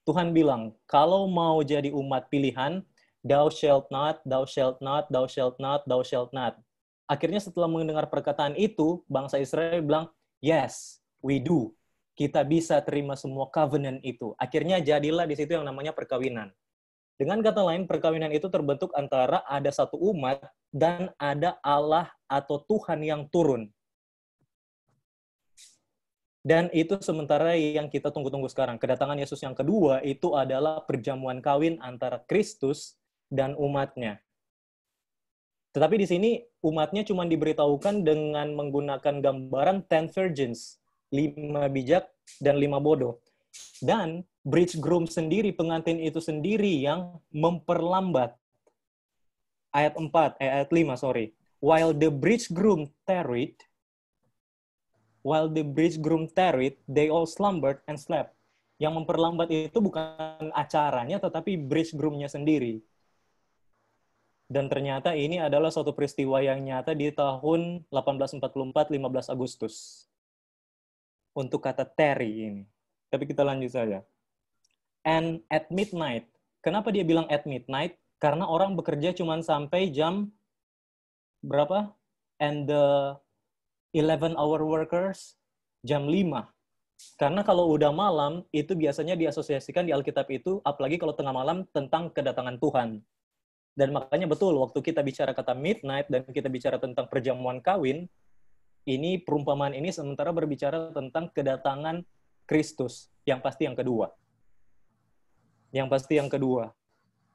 Tuhan bilang, kalau mau jadi umat pilihan, thou shalt not, thou shalt not, thou shalt not, thou shalt not. Akhirnya setelah mendengar perkataan itu, bangsa Israel bilang, yes, we do. Kita bisa terima semua covenant itu. Akhirnya jadilah di situ yang namanya perkawinan. Dengan kata lain, perkawinan itu terbentuk antara ada satu umat dan ada Allah atau Tuhan yang turun. Dan itu sementara yang kita tunggu-tunggu sekarang. Kedatangan Yesus yang kedua itu adalah perjamuan kawin antara Kristus dan umatnya. Tetapi di sini umatnya cuma diberitahukan dengan menggunakan gambaran 10 virgins, 5 bijak dan 5 bodoh. Dan bridegroom sendiri, pengantin itu sendiri yang memperlambat. Ayat 5. While the bridegroom tarried, they all slumbered and slept. Yang memperlambat itu bukan acaranya, tetapi bridegroomnya sendiri. Dan ternyata ini adalah suatu peristiwa yang nyata di tahun 1844, 15 Agustus. Untuk kata tarry ini. Tapi kita lanjut saja. And at midnight. Kenapa dia bilang at midnight? Karena orang bekerja cuma sampai jam berapa? And the 11-hour workers jam 5. Karena kalau udah malam, itu biasanya diasosiasikan di Alkitab itu, apalagi kalau tengah malam, tentang kedatangan Tuhan. Dan makanya betul, waktu kita bicara kata midnight, dan kita bicara tentang perjamuan kawin, ini perumpamaan ini sementara berbicara tentang kedatangan Kristus, yang pasti yang kedua.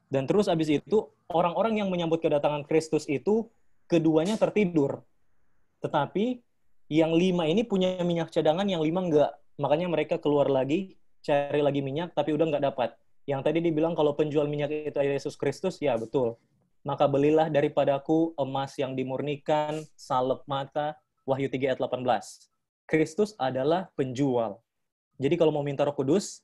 Dan terus abis itu, orang-orang yang menyambut kedatangan Kristus itu, keduanya tertidur. Tetapi, yang 5 ini punya minyak cadangan, yang 5 enggak. Makanya mereka keluar lagi, cari lagi minyak, tapi udah enggak dapat. Yang tadi dibilang kalau penjual minyak itu Yesus Kristus, ya betul. Maka belilah daripadaku emas yang dimurnikan, salep mata, Wahyu 3 ayat 18. Kristus adalah penjual. Jadi kalau mau minta Roh Kudus,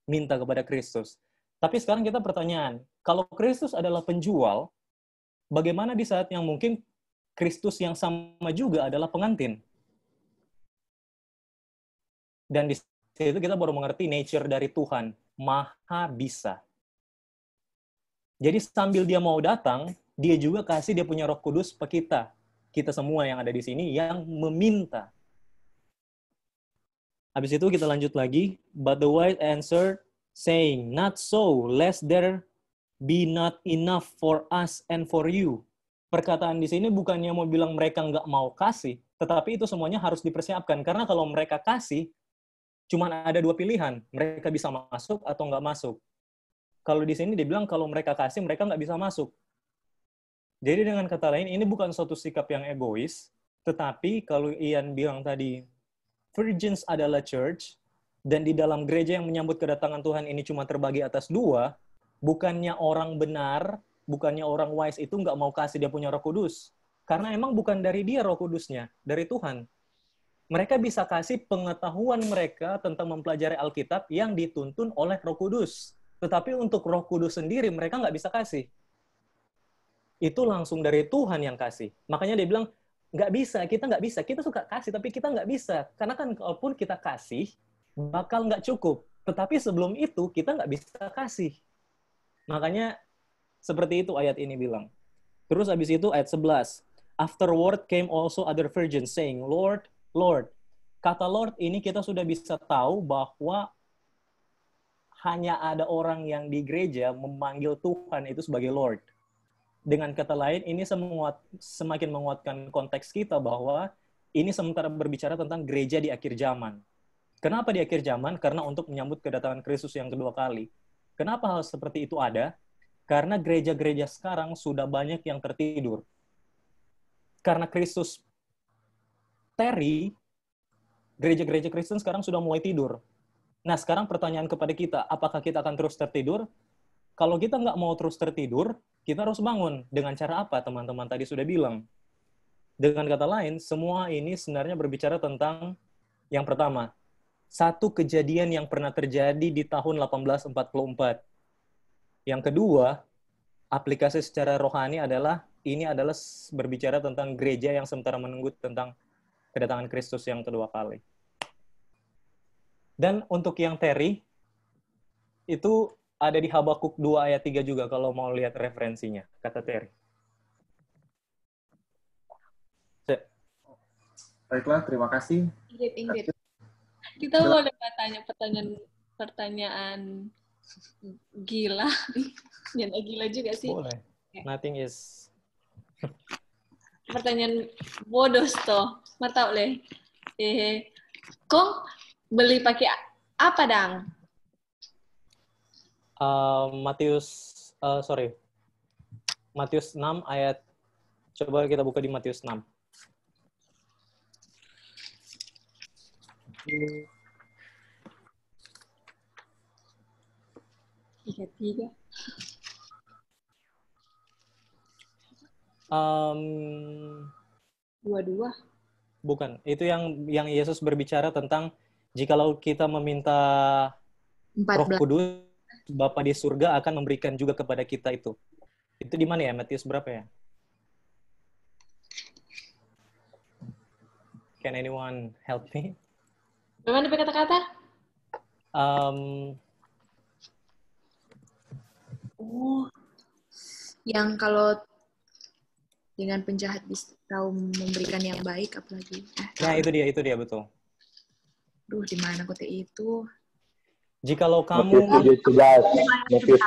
minta kepada Kristus. Tapi sekarang kita pertanyaan, kalau Kristus adalah penjual, bagaimana di saat yang mungkin Kristus yang sama juga adalah pengantin? Dan di situ kita baru mengerti nature dari Tuhan, Maha Bisa. Jadi sambil dia mau datang, dia juga kasih dia punya Roh Kudus ke kita. Kita semua yang ada di sini yang meminta. Habis itu kita lanjut lagi. But the wise answered, saying, not so, lest there be not enough for us and for you. Perkataan di sini bukannya mau bilang mereka nggak mau kasih, tetapi itu semuanya harus dipersiapkan. Karena kalau mereka kasih, cuma ada 2 pilihan. Mereka bisa masuk atau nggak masuk. Kalau di sini dibilang kalau mereka kasih, mereka nggak bisa masuk. Jadi dengan kata lain, ini bukan suatu sikap yang egois, tetapi kalau Ian bilang tadi, virgins adalah church, dan di dalam gereja yang menyambut kedatangan Tuhan ini cuma terbagi atas 2, bukannya orang benar, bukannya orang wise itu nggak mau kasih dia punya Roh Kudus. Karena emang bukan dari dia Roh Kudusnya, dari Tuhan. Mereka bisa kasih pengetahuan mereka tentang mempelajari Alkitab yang dituntun oleh Roh Kudus. Tetapi untuk Roh Kudus sendiri mereka nggak bisa kasih. Itu langsung dari Tuhan yang kasih. Makanya dia bilang, nggak bisa, kita nggak bisa. Kita suka kasih, tapi kita nggak bisa. Karena kan kalaupun kita kasih, bakal nggak cukup. Tetapi sebelum itu, kita nggak bisa kasih. Makanya, seperti itu ayat ini bilang. Terus habis itu ayat 11. Afterward came also other virgins, saying, Lord, Lord. Kata Lord ini kita sudah bisa tahu bahwa hanya ada orang yang di gereja memanggil Tuhan itu sebagai Lord. Dengan kata lain, ini semakin menguatkan konteks kita bahwa ini sementara berbicara tentang gereja di akhir zaman. Kenapa di akhir zaman? Karena untuk menyambut kedatangan Kristus yang kedua kali. Kenapa hal seperti itu ada? Karena gereja-gereja sekarang sudah banyak yang tertidur. Karena Kristus tarry, gereja-gereja Kristen sekarang sudah mulai tidur. Nah, sekarang pertanyaan kepada kita, apakah kita akan terus tertidur? kalau kita nggak mau terus tertidur, kita harus bangun. Dengan cara apa? Teman-teman tadi sudah bilang. Dengan kata lain, semua ini sebenarnya berbicara tentang yang pertama, satu kejadian yang pernah terjadi di tahun 1844. Yang kedua, aplikasi secara rohani ini adalah berbicara tentang gereja yang sementara menunggu tentang kedatangan Kristus yang kedua kali. Dan untuk yang Terry, itu ada di Habakuk 2 ayat 3 juga kalau mau lihat referensinya, kata Terry. Baiklah, terima kasih. Ingrid. Kita boleh tanya pertanyaan gila. Yang gila juga sih. Boleh. Nothing is... Pertanyaan bodoh toh. Mata oleh. Kong beli pakai apa dang? Matius 6 ayat, coba kita buka di Matius 6. Tiga. Dua. Bukan, itu yang Yesus berbicara tentang jikalau kita meminta 14. Roh Kudus, Bapa di surga akan memberikan juga kepada kita itu. Itu di mana ya? Matius berapa ya? Can anyone help me? Bagaimana kata-kata? Yang kalau dengan penjahat bisa tahu memberikan yang baik, apalagi. Nah, itu dia betul. Duh, di mana kota itu? Jikalau kamu Matius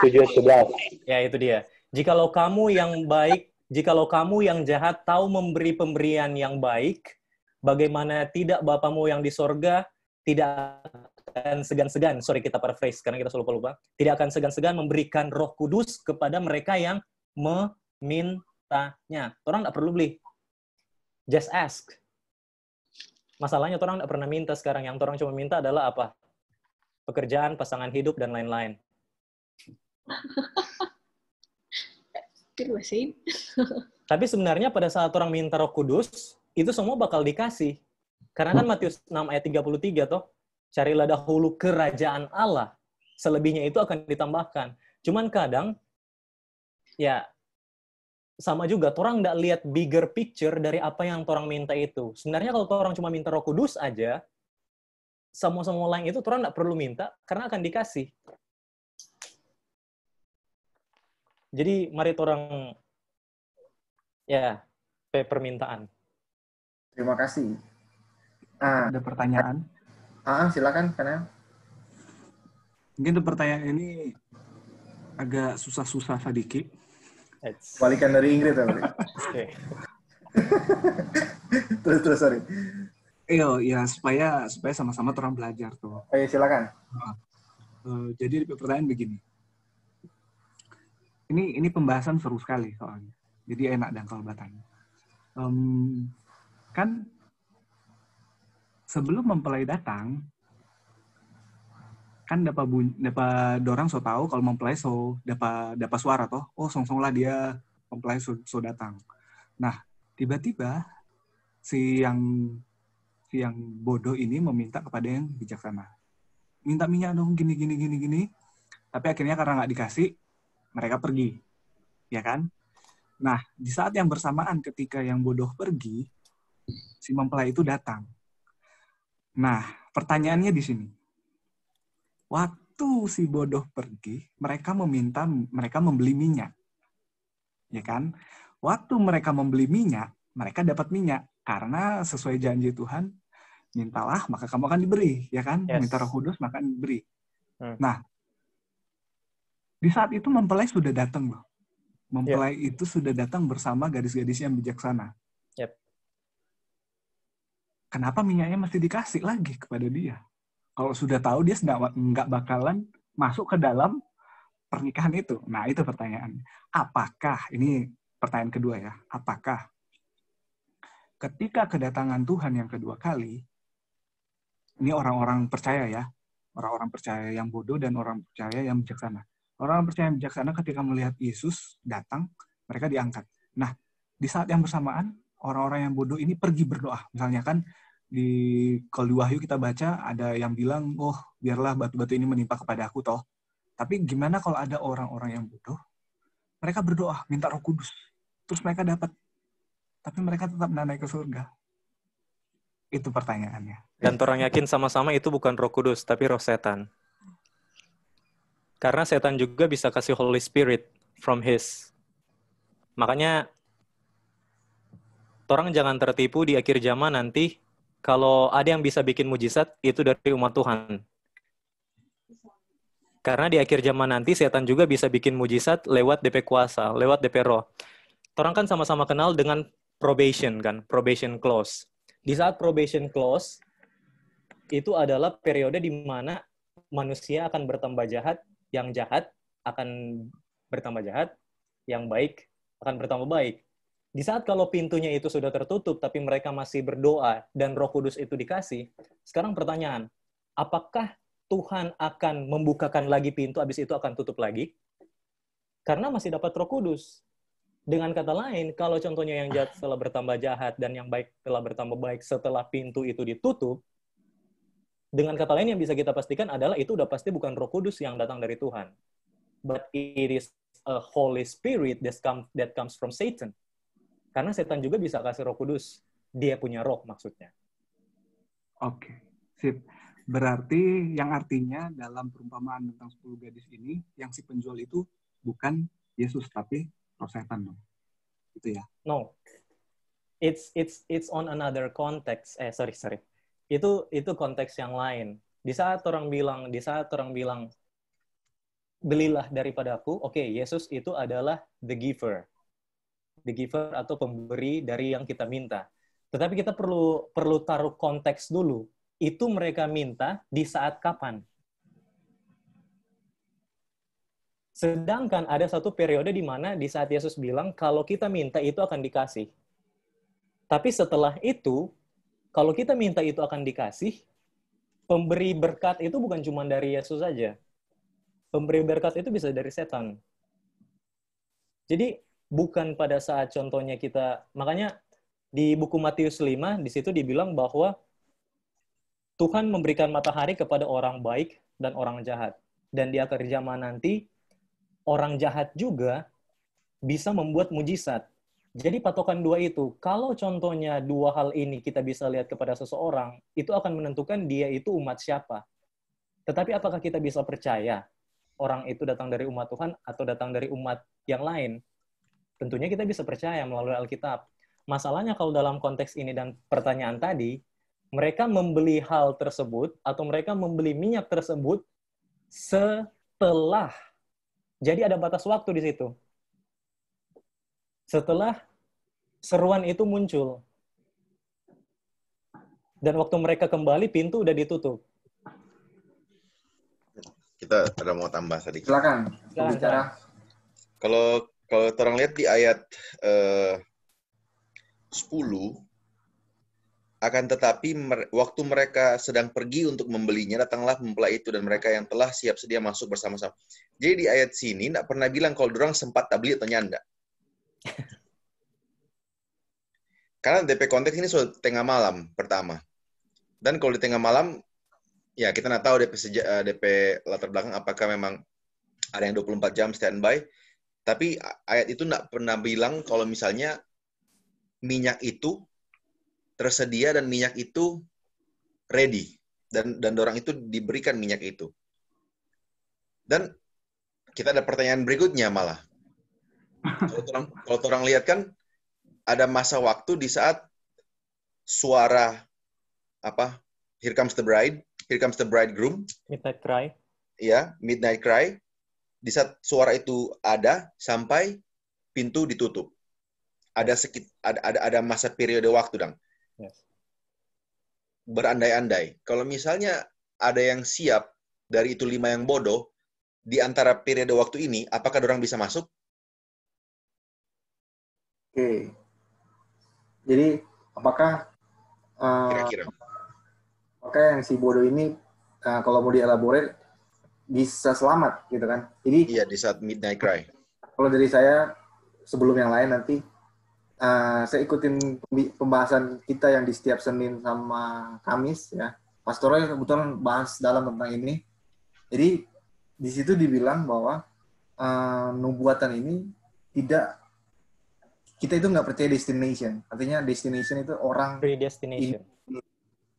7:11. Ya, itu dia. Jikalau kamu yang baik, jikalau kamu yang jahat tahu memberi pemberian yang baik, bagaimana tidak Bapamu yang di sorga tidak akan segan-segan, kita paraphrase karena kita selalu lupa, tidak akan segan-segan memberikan Roh Kudus kepada mereka yang memintanya. Orang nggak perlu beli. Just ask. Masalahnya orang nggak pernah minta sekarang. Yang orang cuma minta adalah apa? Pekerjaan, pasangan hidup, dan lain-lain. Tapi sebenarnya pada saat orang minta Roh Kudus, itu semua bakal dikasih. Karena kan Matius 6 ayat 33 toh, carilah dahulu kerajaan Allah, selebihnya itu akan ditambahkan. Cuman kadang, ya sama juga, orang nggak lihat bigger picture dari apa yang orang minta itu. Sebenarnya kalau orang cuma minta Roh Kudus aja, semua lain itu orang nggak perlu minta, karena akan dikasih. Jadi mari orang ya permintaan. Terima kasih. Ada pertanyaan? Silakan, karena mungkin pertanyaan ini agak susah-susah sedikit. Balikan dari Ingrid ya, Oke. Terus, sorry. Ya supaya sama-sama orang belajar tuh. Ayo, silakan. Jadi pertanyaan begini. Ini pembahasan seru sekali soalnya. Jadi enak dan kalbatan. Kan sebelum mempelai datang, kan dapat dorang so tahu kalau mempelai so dapat suara toh. Oh, song-song lah dia mempelai so datang. Nah, tiba-tiba si yang bodoh ini meminta kepada yang bijaksana. Minta minyak dong, gini. Tapi akhirnya karena nggak dikasih, mereka pergi. Ya kan? Nah, di saat yang bersamaan ketika yang bodoh pergi, si mempelai itu datang. Nah, pertanyaannya di sini. Waktu si bodoh pergi, mereka membeli minyak. Ya kan? Waktu mereka membeli minyak, mereka dapat minyak. Karena sesuai janji Tuhan, mintalah maka kamu akan diberi. Ya kan? Yes. Minta Roh Kudus maka diberi. Nah, di saat itu mempelai sudah datang loh. Mempelai itu sudah datang bersama gadis-gadis yang bijaksana. Yep. Kenapa minyaknya masih dikasih lagi kepada dia? Kalau sudah tahu dia nggak bakalan masuk ke dalam pernikahan itu. Nah, itu pertanyaannya. Apakah, ini pertanyaan kedua ya, apakah ketika kedatangan Tuhan yang kedua kali, ini orang-orang percaya ya, orang-orang percaya yang bodoh dan orang percaya yang bijaksana. Orang percaya yang bijaksana ketika melihat Yesus datang, mereka diangkat. Nah, di saat yang bersamaan, orang-orang yang bodoh ini pergi berdoa. Misalnya kan, kalau di Wahyu kita baca, ada yang bilang, oh, biarlah batu-batu ini menimpa kepada aku, toh. Tapi gimana kalau ada orang-orang yang bodoh? Mereka berdoa, minta Roh Kudus. Terus mereka dapat. Tapi mereka tetap naik ke surga. Itu pertanyaannya. Dan orang yakin sama-sama itu bukan Roh Kudus, tapi roh setan. Karena setan juga bisa kasih Holy Spirit from His. Makanya, orang jangan tertipu di akhir zaman nanti, kalau ada yang bisa bikin mujizat, itu dari umat Tuhan. Karena di akhir zaman nanti, setan juga bisa bikin mujizat lewat DP kuasa, lewat DP roh. Orang kan sama-sama kenal dengan probation, kan? Probation clause. Di saat probation clause, itu adalah periode di mana manusia akan bertambah jahat, yang jahat akan bertambah jahat, yang baik akan bertambah baik. Di saat kalau pintunya itu sudah tertutup, tapi mereka masih berdoa, dan Roh Kudus itu dikasih, sekarang pertanyaan, apakah Tuhan akan membukakan lagi pintu, habis itu akan tutup lagi? Karena masih dapat Roh Kudus. Dengan kata lain, kalau contohnya yang jahat setelah bertambah jahat, dan yang baik telah bertambah baik setelah pintu itu ditutup, dengan kata lain yang bisa kita pastikan adalah itu udah pasti bukan Roh Kudus yang datang dari Tuhan. But it is a Holy Spirit that comes from Satan. Karena setan juga bisa kasih Roh Kudus. Dia punya roh maksudnya. Oke, sip. Berarti yang artinya dalam perumpamaan tentang 10 gadis ini, yang si penjual itu bukan Yesus, tapi roh setan dong. Gitu ya? No. It's on another context. Sorry. Itu konteks yang lain. Di saat orang bilang belilah daripadaku, oke, Yesus itu adalah the giver atau pemberi dari yang kita minta. Tetapi kita perlu taruh konteks dulu. Itu mereka minta di saat kapan? Sedangkan ada satu periode di mana di saat Yesus bilang kalau kita minta itu akan dikasih. Tapi setelah itu kalau kita minta itu akan dikasih, pemberi berkat itu bukan cuma dari Yesus saja. Pemberi berkat itu bisa dari setan. Jadi, bukan pada saat contohnya kita, makanya di buku Matius 5, di situ dibilang bahwa Tuhan memberikan matahari kepada orang baik dan orang jahat. Dan di akhir zaman nanti, orang jahat juga bisa membuat mujizat. Jadi patokan dua itu, kalau contohnya dua hal ini kita bisa lihat kepada seseorang, itu akan menentukan dia itu umat siapa. Tetapi apakah kita bisa percaya orang itu datang dari umat Tuhan atau datang dari umat yang lain? Tentunya kita bisa percaya melalui Alkitab. Masalahnya kalau dalam konteks ini dan pertanyaan tadi, mereka membeli hal tersebut atau mereka membeli minyak tersebut setelah. Jadi ada batas waktu di situ. Setelah seruan itu muncul. Dan waktu mereka kembali, pintu udah ditutup. Kita ada mau tambah sedikit. Silakan. Bicara. Kalau orang lihat di ayat 10, akan tetapi waktu mereka sedang pergi untuk membelinya, datanglah mempelai itu dan mereka yang telah siap sedia masuk bersama-sama. Jadi di ayat sini nggak pernah bilang kalau orang sempat tabligh atau nyanda. Karena DP konteks ini sudah tengah malam pertama. Dan kalau di tengah malam, ya kita nggak tahu DP latar belakang apakah memang ada yang 24 jam standby. Tapi ayat itu nggak pernah bilang kalau misalnya minyak itu tersedia dan minyak itu ready. Dan orang itu diberikan minyak itu. Dan kita ada pertanyaan berikutnya malah. Kalau orang lihat kan, ada masa waktu di saat suara Here comes the bride, here comes the bridegroom. Midnight cry. Ya, midnight cry. Di saat suara itu ada sampai pintu ditutup. Ada masa periode waktu, Dang. Yes. Berandai-andai. Kalau misalnya ada yang siap dari itu 5 yang bodoh, di antara periode waktu ini, apakah orang bisa masuk? Oke. Jadi, apakah Kira-kira yang si bodoh ini, kalau mau dielaborate, bisa selamat gitu kan. Jadi Iya, di saat midnight cry. kalau dari saya sebelum yang lain nanti saya ikutin pembahasan kita yang di setiap Senin sama Kamis ya. Pastornya kebetulan bahas dalam tentang ini. Jadi di situ dibilang bahwa nubuatan ini tidak, kita itu nggak percaya destination. Artinya destination itu orang Predestination.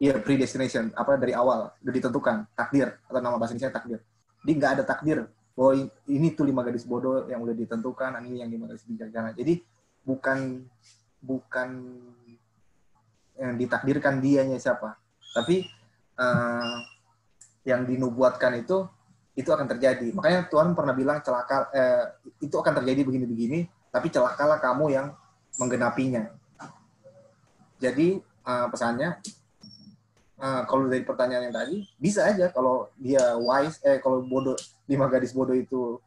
Iya, predestination, apa dari awal udah ditentukan, takdir atau nama bahasa Indonesia takdir. Jadi nggak ada takdir bahwa ini tuh 5 gadis bodoh yang udah ditentukan, ini yang 5 gadis bijaksana. Jadi bukan yang ditakdirkan dianya siapa, tapi yang dinubuatkan itu akan terjadi. Makanya Tuhan pernah bilang celaka, itu akan terjadi begini-begini, tapi celakalah kamu yang menggenapinya. Jadi pesannya, kalau dari pertanyaan yang tadi, bisa aja kalau dia wise, kalau bodoh, 5 gadis bodoh itu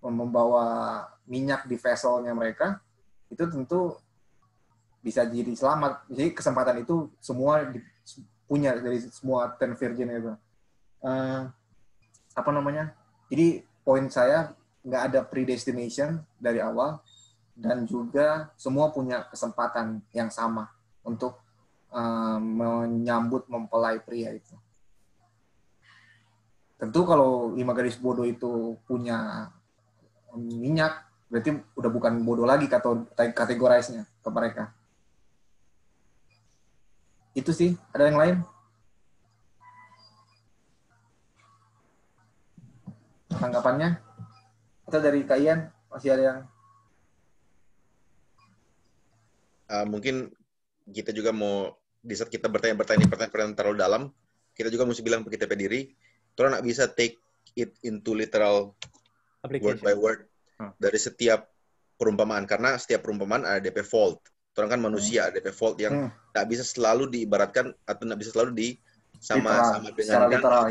membawa minyak di vesselnya mereka, itu tentu bisa jadi selamat. Jadi kesempatan itu semua punya dari semua 10 virgin itu. Jadi poin saya nggak ada predestination dari awal, dan juga semua punya kesempatan yang sama untuk menyambut mempelai pria itu. Tentu kalau 5 gadis bodoh itu punya minyak, berarti udah bukan bodoh lagi kategorize-nya ke mereka. Itu sih. Ada yang lain? Tanggapannya? Atau dari Kak Ian masih ada yang? Mungkin kita juga mau, di saat kita pertanyaan terlalu dalam, kita juga mesti bilang ke kita diri, kita nggak bisa take it into literal word by word dari setiap perumpamaan, karena setiap perumpamaan ada DP fault. Orang kan manusia, ada DP fault yang nggak bisa selalu diibaratkan atau nggak bisa selalu sama dengan literal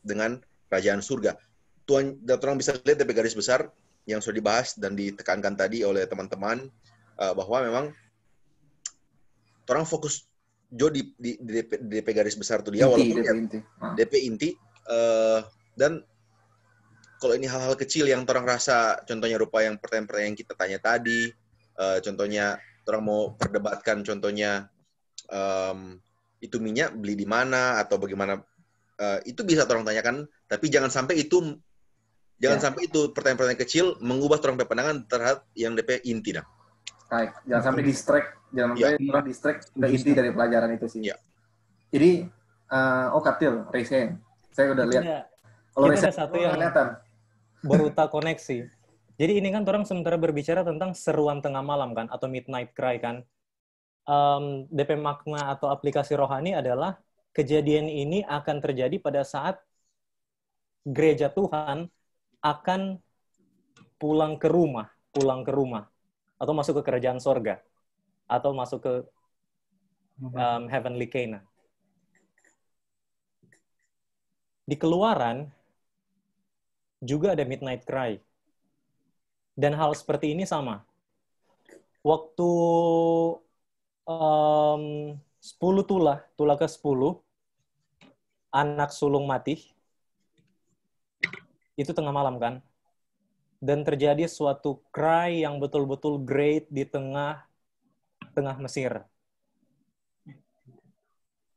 dengan kerajaan surga. Tuhan, orang bisa lihat DP garis besar yang sudah dibahas dan ditekankan tadi oleh teman-teman, bahwa memang orang fokus di DP garis besar itu dia, walaupun DP inti, dan kalau ini hal-hal kecil yang orang rasa, contohnya rupa yang pertanyaan-pertanyaan yang kita tanya tadi, contohnya orang mau perdebatkan, contohnya itu minyak beli di mana atau bagaimana, itu bisa orang tanyakan, tapi jangan sampai itu pertanyaan-pertanyaan kecil mengubah orang pandangan terhadap yang DP inti dah. Jangan sampai distract, orang distract ke inti dari pelajaran itu sih. Jadi, Kaptil, raise hand. Saya udah lihat. Kalau kita ada satu yang beruta koneksi. Jadi ini kan orang sementara berbicara tentang seruan tengah malam kan, atau midnight cry kan. DP makna atau aplikasi rohani adalah kejadian ini akan terjadi pada saat gereja Tuhan akan pulang ke rumah, atau masuk ke kerajaan sorga, atau masuk ke heavenly Canaan. Di Keluaran juga ada midnight cry. Dan hal seperti ini sama. Waktu 10 tulah ke-10, anak sulung mati, itu tengah malam kan? Dan terjadi suatu cry yang betul-betul great di tengah Mesir.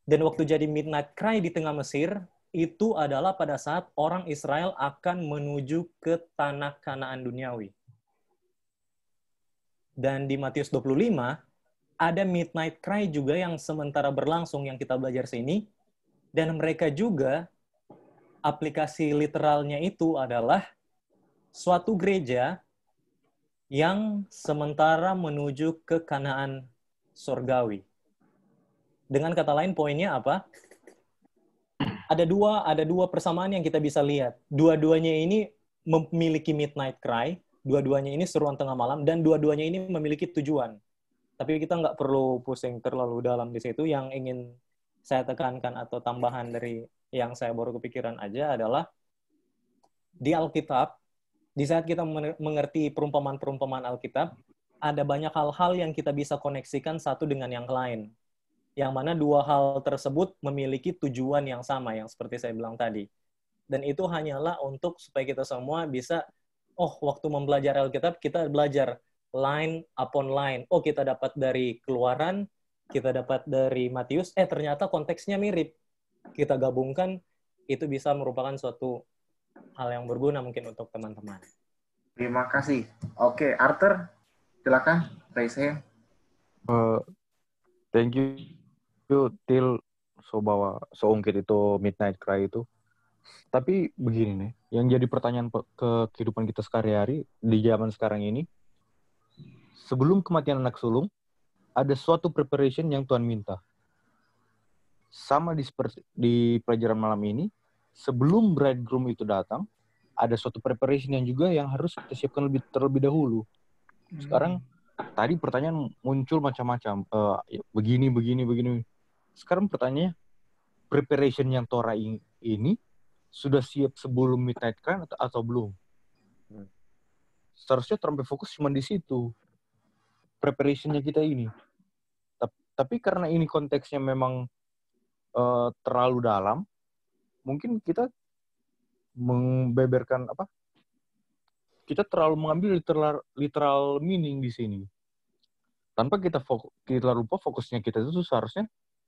Dan waktu jadi midnight cry di tengah Mesir, itu adalah pada saat orang Israel akan menuju ke tanah Kanaan duniawi. Dan di Matius 25, ada midnight cry juga yang sementara berlangsung yang kita belajar sini. Dan mereka juga, aplikasi literalnya itu adalah suatu gereja yang sementara menuju ke Kanaan surgawi. Dengan kata lain, poinnya apa? Ada dua persamaan yang kita bisa lihat. Dua-duanya ini memiliki midnight cry, dua-duanya ini seruan tengah malam, dan dua-duanya ini memiliki tujuan. Tapi kita nggak perlu pusing terlalu dalam di situ. Yang ingin saya tekankan atau tambahan dari yang saya baru kepikiran aja adalah di Alkitab, di saat kita mengerti perumpamaan-perumpamaan Alkitab, ada banyak hal-hal yang kita bisa koneksikan satu dengan yang lain. Yang mana dua hal tersebut memiliki tujuan yang sama, yang seperti saya bilang tadi. Dan itu hanyalah untuk supaya kita semua bisa, waktu mempelajari Alkitab, kita belajar line upon line. Kita dapat dari Keluaran, kita dapat dari Matius, ternyata konteksnya mirip. Kita gabungkan, itu bisa merupakan suatu hal yang berguna mungkin untuk teman-teman. Terima kasih. Oke, Arthur, silakan raise hand. Thank you Til so ungkit itu Midnight Cry itu. Tapi begini nih, yang jadi pertanyaan ke kehidupan kita sehari-hari di zaman sekarang ini, sebelum kematian anak sulung, ada suatu preparation yang Tuhan minta. Sama di pelajaran malam ini, sebelum bridegroom itu datang, ada suatu preparation yang juga yang harus kita siapkan terlebih dahulu. Sekarang, tadi pertanyaan muncul macam-macam. Begini. Sekarang pertanyaannya, preparation yang Torah ini sudah siap sebelum Midnight Cry atau belum? Seharusnya terlalu fokus cuma di situ. Preparationnya kita ini. Tapi karena ini konteksnya memang terlalu dalam, mungkin kita membeberkan kita terlalu mengambil literal meaning di sini. Tanpa kita lupa fokusnya kita itu seharusnya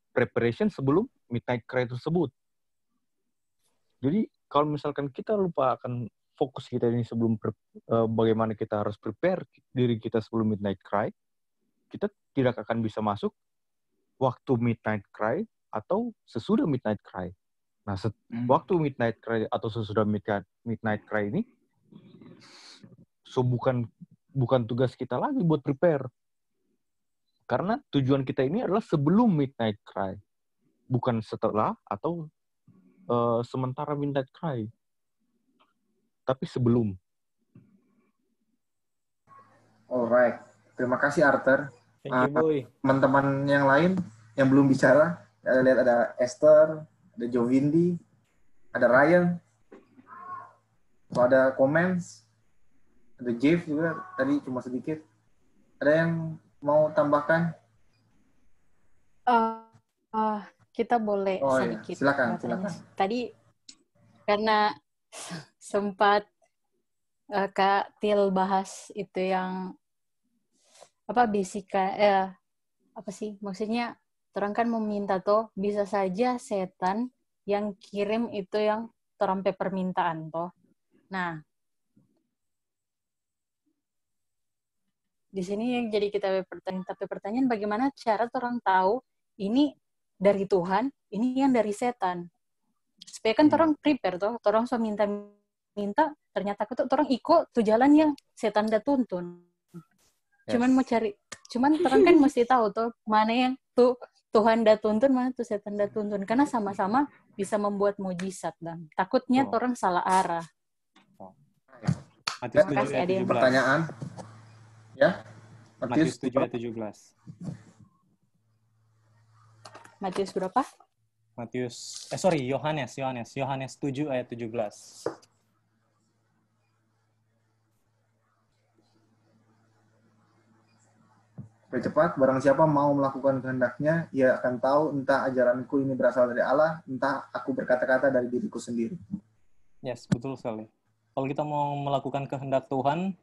preparation sebelum Midnight Cry tersebut. Jadi kalau misalkan kita lupa akan fokus kita ini sebelum bagaimana kita harus prepare diri kita sebelum Midnight Cry, kita tidak akan bisa masuk waktu Midnight Cry atau sesudah Midnight Cry. Nah, waktu Midnight Cry atau sesudah Midnight Cry ini, bukan tugas kita lagi buat prepare. Karena tujuan kita ini adalah sebelum Midnight Cry. Bukan setelah atau sementara Midnight Cry. Tapi sebelum. Alright. Terima kasih, Arthur. Thank you, Boy. Teman-teman yang lain yang belum bicara, lihat ada Esther, ada Jovindi, ada Ryan, ada comments, ada Jeff juga, tadi cuma sedikit. Ada yang mau tambahkan? Kita boleh sedikit. Iya. Silakan. Tadi karena sempat Kak Til bahas itu yang bisikan, maksudnya orang kan meminta bisa saja setan yang kirim itu yang terampe permintaan Nah, di sini yang jadi kita pertanyaan bagaimana cara orang tahu ini dari Tuhan, ini yang dari setan. Supaya kan orang prepare orang so minta ternyata orang ikut tuh jalan yang setan dah tuntun. Cuman orang kan mesti tahu mana yang Tuhan dah tuntun, mana tuh setan dah tuntun. Karena sama-sama bisa membuat mujizat dan takutnya orang salah arah. Matius 7 Makasih, ayat 17. Pertanyaan? Ya? Matius 7 ayat 17. Matius berapa? Yohanes 7 ayat 17. Cepat, barang siapa mau melakukan kehendaknya, ia akan tahu entah ajaranku ini berasal dari Allah, entah aku berkata-kata dari diriku sendiri. Yes, betul sekali. Kalau kita mau melakukan kehendak Tuhan,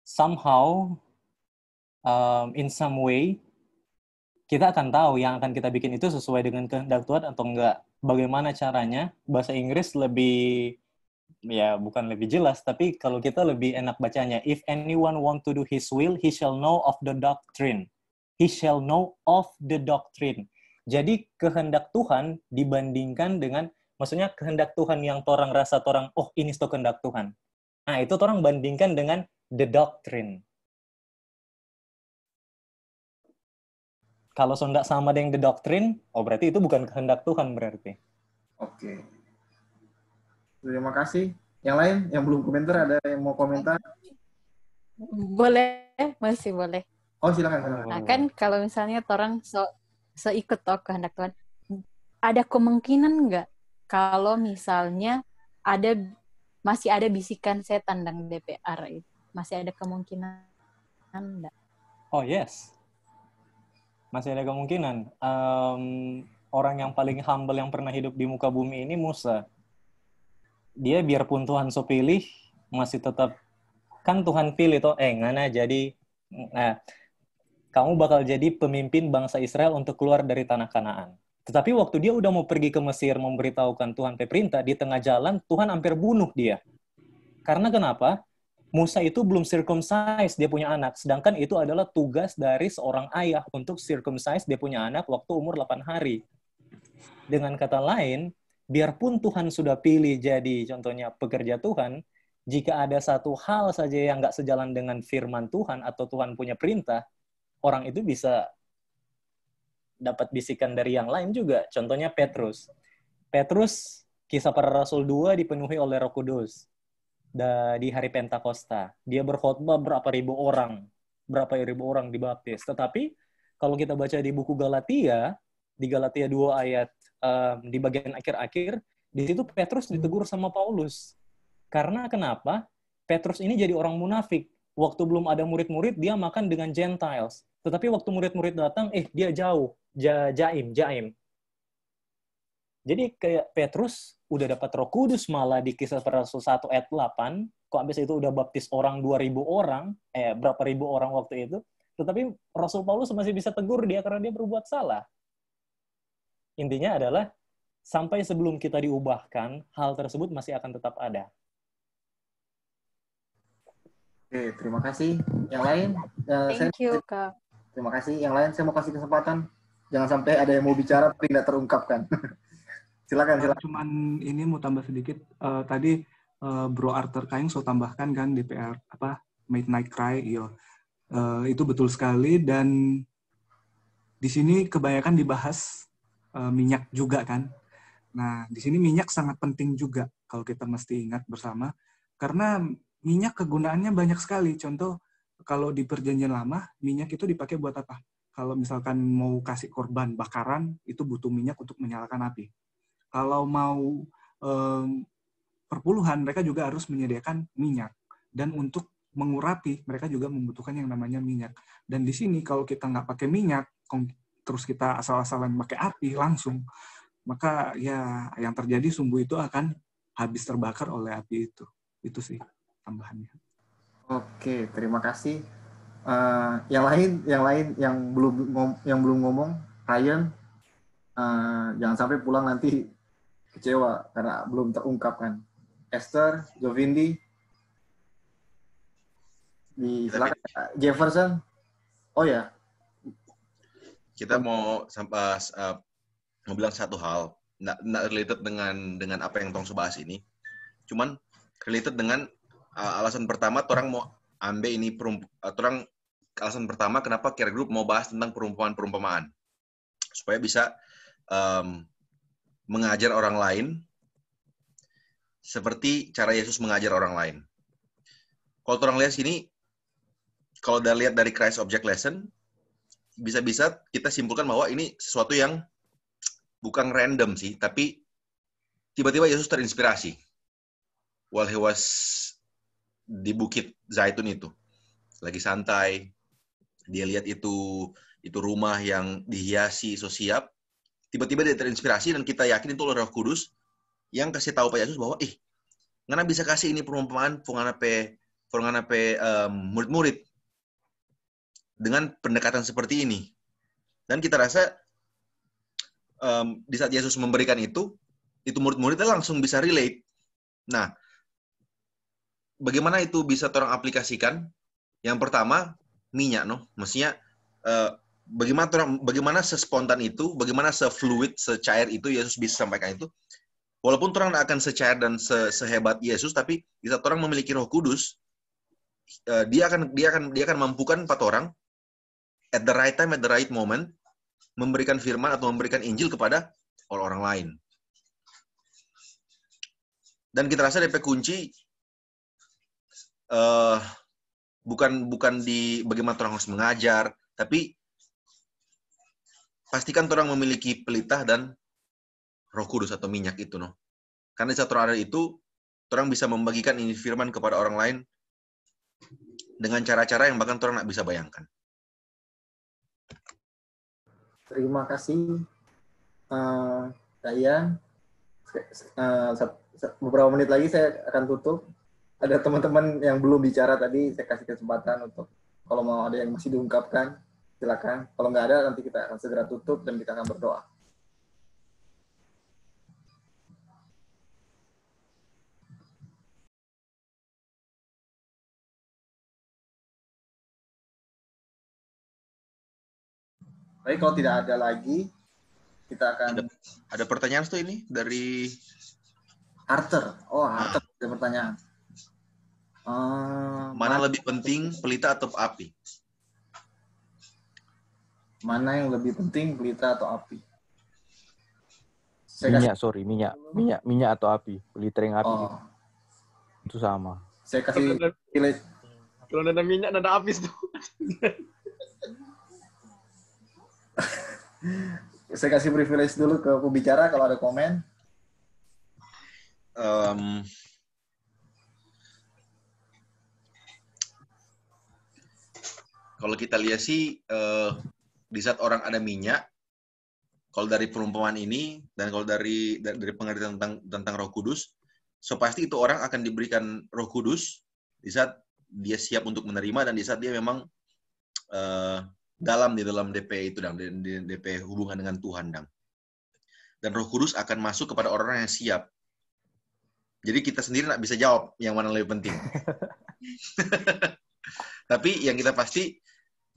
somehow, in some way, kita akan tahu yang akan kita bikin itu sesuai dengan kehendak Tuhan atau enggak. Bagaimana caranya? Bahasa Inggris lebih, bukan lebih jelas, tapi kalau kita lebih enak bacanya. If anyone want to do his will, he shall know of the doctrine. He shall know of the doctrine. Jadi kehendak Tuhan dibandingkan dengan, maksudnya kehendak Tuhan yang orang rasa ini itu kehendak Tuhan. Nah, itu orang bandingkan dengan the doctrine. Kalau sondak sama dengan the doctrine, berarti itu bukan kehendak Tuhan berarti. Oke. Terima kasih. Yang lain, yang belum komentar, ada yang mau komentar? Boleh, masih boleh. Oh, silakan. Nah, kan kalau misalnya orang so ikut kehendak Tuhan, ada kemungkinan nggak kalau misalnya masih ada bisikan setan dan DPR itu? Masih ada kemungkinan enggak? Oh, yes. Masih ada kemungkinan. Orang yang paling humble yang pernah hidup di muka bumi ini Musa. dia biarpun Tuhan so pilih, masih tetap, kan Tuhan pilih toh, ngana jadi, nah, kamu bakal jadi pemimpin bangsa Israel untuk keluar dari tanah Kanaan. Tetapi waktu dia udah mau pergi ke Mesir memberitahukan Tuhan perintah, di tengah jalan Tuhan hampir bunuh dia. Karena kenapa? Musa itu belum circumcise dia punya anak, sedangkan itu adalah tugas dari seorang ayah untuk circumcise dia punya anak waktu umur 8 hari. Dengan kata lain, biarpun Tuhan sudah pilih jadi contohnya pekerja Tuhan, jika ada satu hal saja yang nggak sejalan dengan firman Tuhan atau Tuhan punya perintah, orang itu bisa dapat bisikan dari yang lain juga. Contohnya Petrus. Petrus, Kisah Para Rasul 2 dipenuhi oleh Roh Kudus. Di hari Pentakosta. Dia berkhotbah berapa ribu orang dibaptis. Tetapi kalau kita baca di buku Galatia, di Galatia 2 ayat di bagian akhir-akhir, di situ Petrus ditegur sama Paulus. Karena kenapa? Petrus ini jadi orang munafik. Waktu belum ada murid-murid, dia makan dengan Gentiles. Tetapi waktu murid-murid datang, dia jauh. Jaim. Jadi kayak Petrus udah dapat Roh Kudus malah di Kisah Para Rasul 1 ayat 8, kok habis itu udah baptis orang 2.000 orang, berapa ribu orang waktu itu, tetapi Rasul Paulus masih bisa tegur dia karena dia berbuat salah. Intinya adalah, sampai sebelum kita diubahkan, hal tersebut masih akan tetap ada. Oke, terima kasih. Yang lain? Thank you, Kak. Terima kasih. Yang lain saya mau kasih kesempatan. Jangan sampai ada yang mau bicara tapi tidak terungkapkan. Silakan. Cuman ini mau tambah sedikit. Tadi Bro Arthur Kaing so tambahkan kan DPR Midnight Cry, itu betul sekali. Dan di sini kebanyakan dibahas minyak juga kan. Nah di sini minyak sangat penting juga kalau kita mesti ingat bersama, karena minyak kegunaannya banyak sekali. Contoh kalau di Perjanjian Lama minyak itu dipakai buat apa? Kalau misalkan mau kasih korban bakaran itu butuh minyak untuk menyalakan api. Kalau mau perpuluhan, mereka juga harus menyediakan minyak. Dan untuk mengurapi, mereka juga membutuhkan yang namanya minyak. Dan di sini, kalau kita nggak pakai minyak, terus kita asal-asalan pakai api langsung, maka ya yang terjadi sumbu itu akan habis terbakar oleh api itu. Itu sih tambahannya. Oke, terima kasih. Yang lain yang belum ngomong, Ryan, jangan sampai pulang nanti kecewa karena belum terungkapkan. Esther, Jovindi, silakan. Jefferson. Oh ya. Kita mau bilang satu hal, nggak related dengan apa yang tong bahas ini. Cuman related dengan alasan pertama, orang mau ambil ini alasan pertama kenapa Care Group mau bahas tentang perumpamaan supaya bisa mengajar orang lain seperti cara Yesus mengajar orang lain. Kalau orang lihat sini, kalau udah lihat dari Christ Object Lesson, bisa-bisa kita simpulkan bahwa ini sesuatu yang bukan random sih, tapi tiba-tiba Yesus terinspirasi while he was di Bukit Zaitun itu. Lagi santai, dia lihat itu rumah yang dihiasi so siap, tiba-tiba dia terinspirasi dan kita yakin itu Roh Kudus yang kasih tahu Pak Yesus bahwa ngana bisa kasih ini perumpamaan penganape murid-murid dengan pendekatan seperti ini. Dan kita rasa di saat Yesus memberikan itu murid-muridnya langsung bisa relate. Nah, bagaimana itu bisa orang aplikasikan? Yang pertama, minyak, Maksudnya bagaimana sespontan itu, bagaimana sefluid, secair itu Yesus bisa sampaikan itu. Walaupun orang tidak akan secair dan sehebat Yesus, tapi di saat orang memiliki Roh Kudus, dia akan mampukan 4 orang at the right time, at the right moment, memberikan firman atau memberikan Injil kepada orang lain. Dan kita rasa DP kunci bukan di bagaimana orang harus mengajar, tapi pastikan orang memiliki pelitah dan Roh Kudus atau minyak itu, Karena di saat orang ada itu, orang bisa membagikan ini firman kepada orang lain dengan cara-cara yang bahkan orang tidak bisa bayangkan. Terima kasih, Kak Ian. beberapa menit lagi saya akan tutup. Ada teman-teman yang belum bicara tadi, saya kasih kesempatan untuk kalau mau ada yang masih diungkapkan, silakan. Kalau nggak ada, nanti kita akan segera tutup dan kita akan berdoa. Baik, kalau tidak ada lagi, kita akan... Ada pertanyaan tuh ini dari... Arthur. Oh, Arthur ada pertanyaan. Mana lebih penting, pelita atau api? Mana yang lebih penting, pelita atau api? Minyak atau api. Pelita yang api. Oh. Itu sama. Saya kasih pilih. Kalau ada minyak, ada api tuh. Saya kasih privilege dulu ke pembicara kalau ada komen. Kalau kita lihat sih, di saat orang ada minyak, kalau dari perumpamaan ini, dan kalau dari pengertian tentang Roh Kudus, so pasti itu orang akan diberikan Roh Kudus di saat dia siap untuk menerima, dan di saat dia memang dalam DP itu, di DP hubungan dengan Tuhan. Dan Roh Kudus akan masuk kepada orang yang siap. Jadi kita sendiri nggak bisa jawab yang mana lebih penting. Tapi yang kita pasti,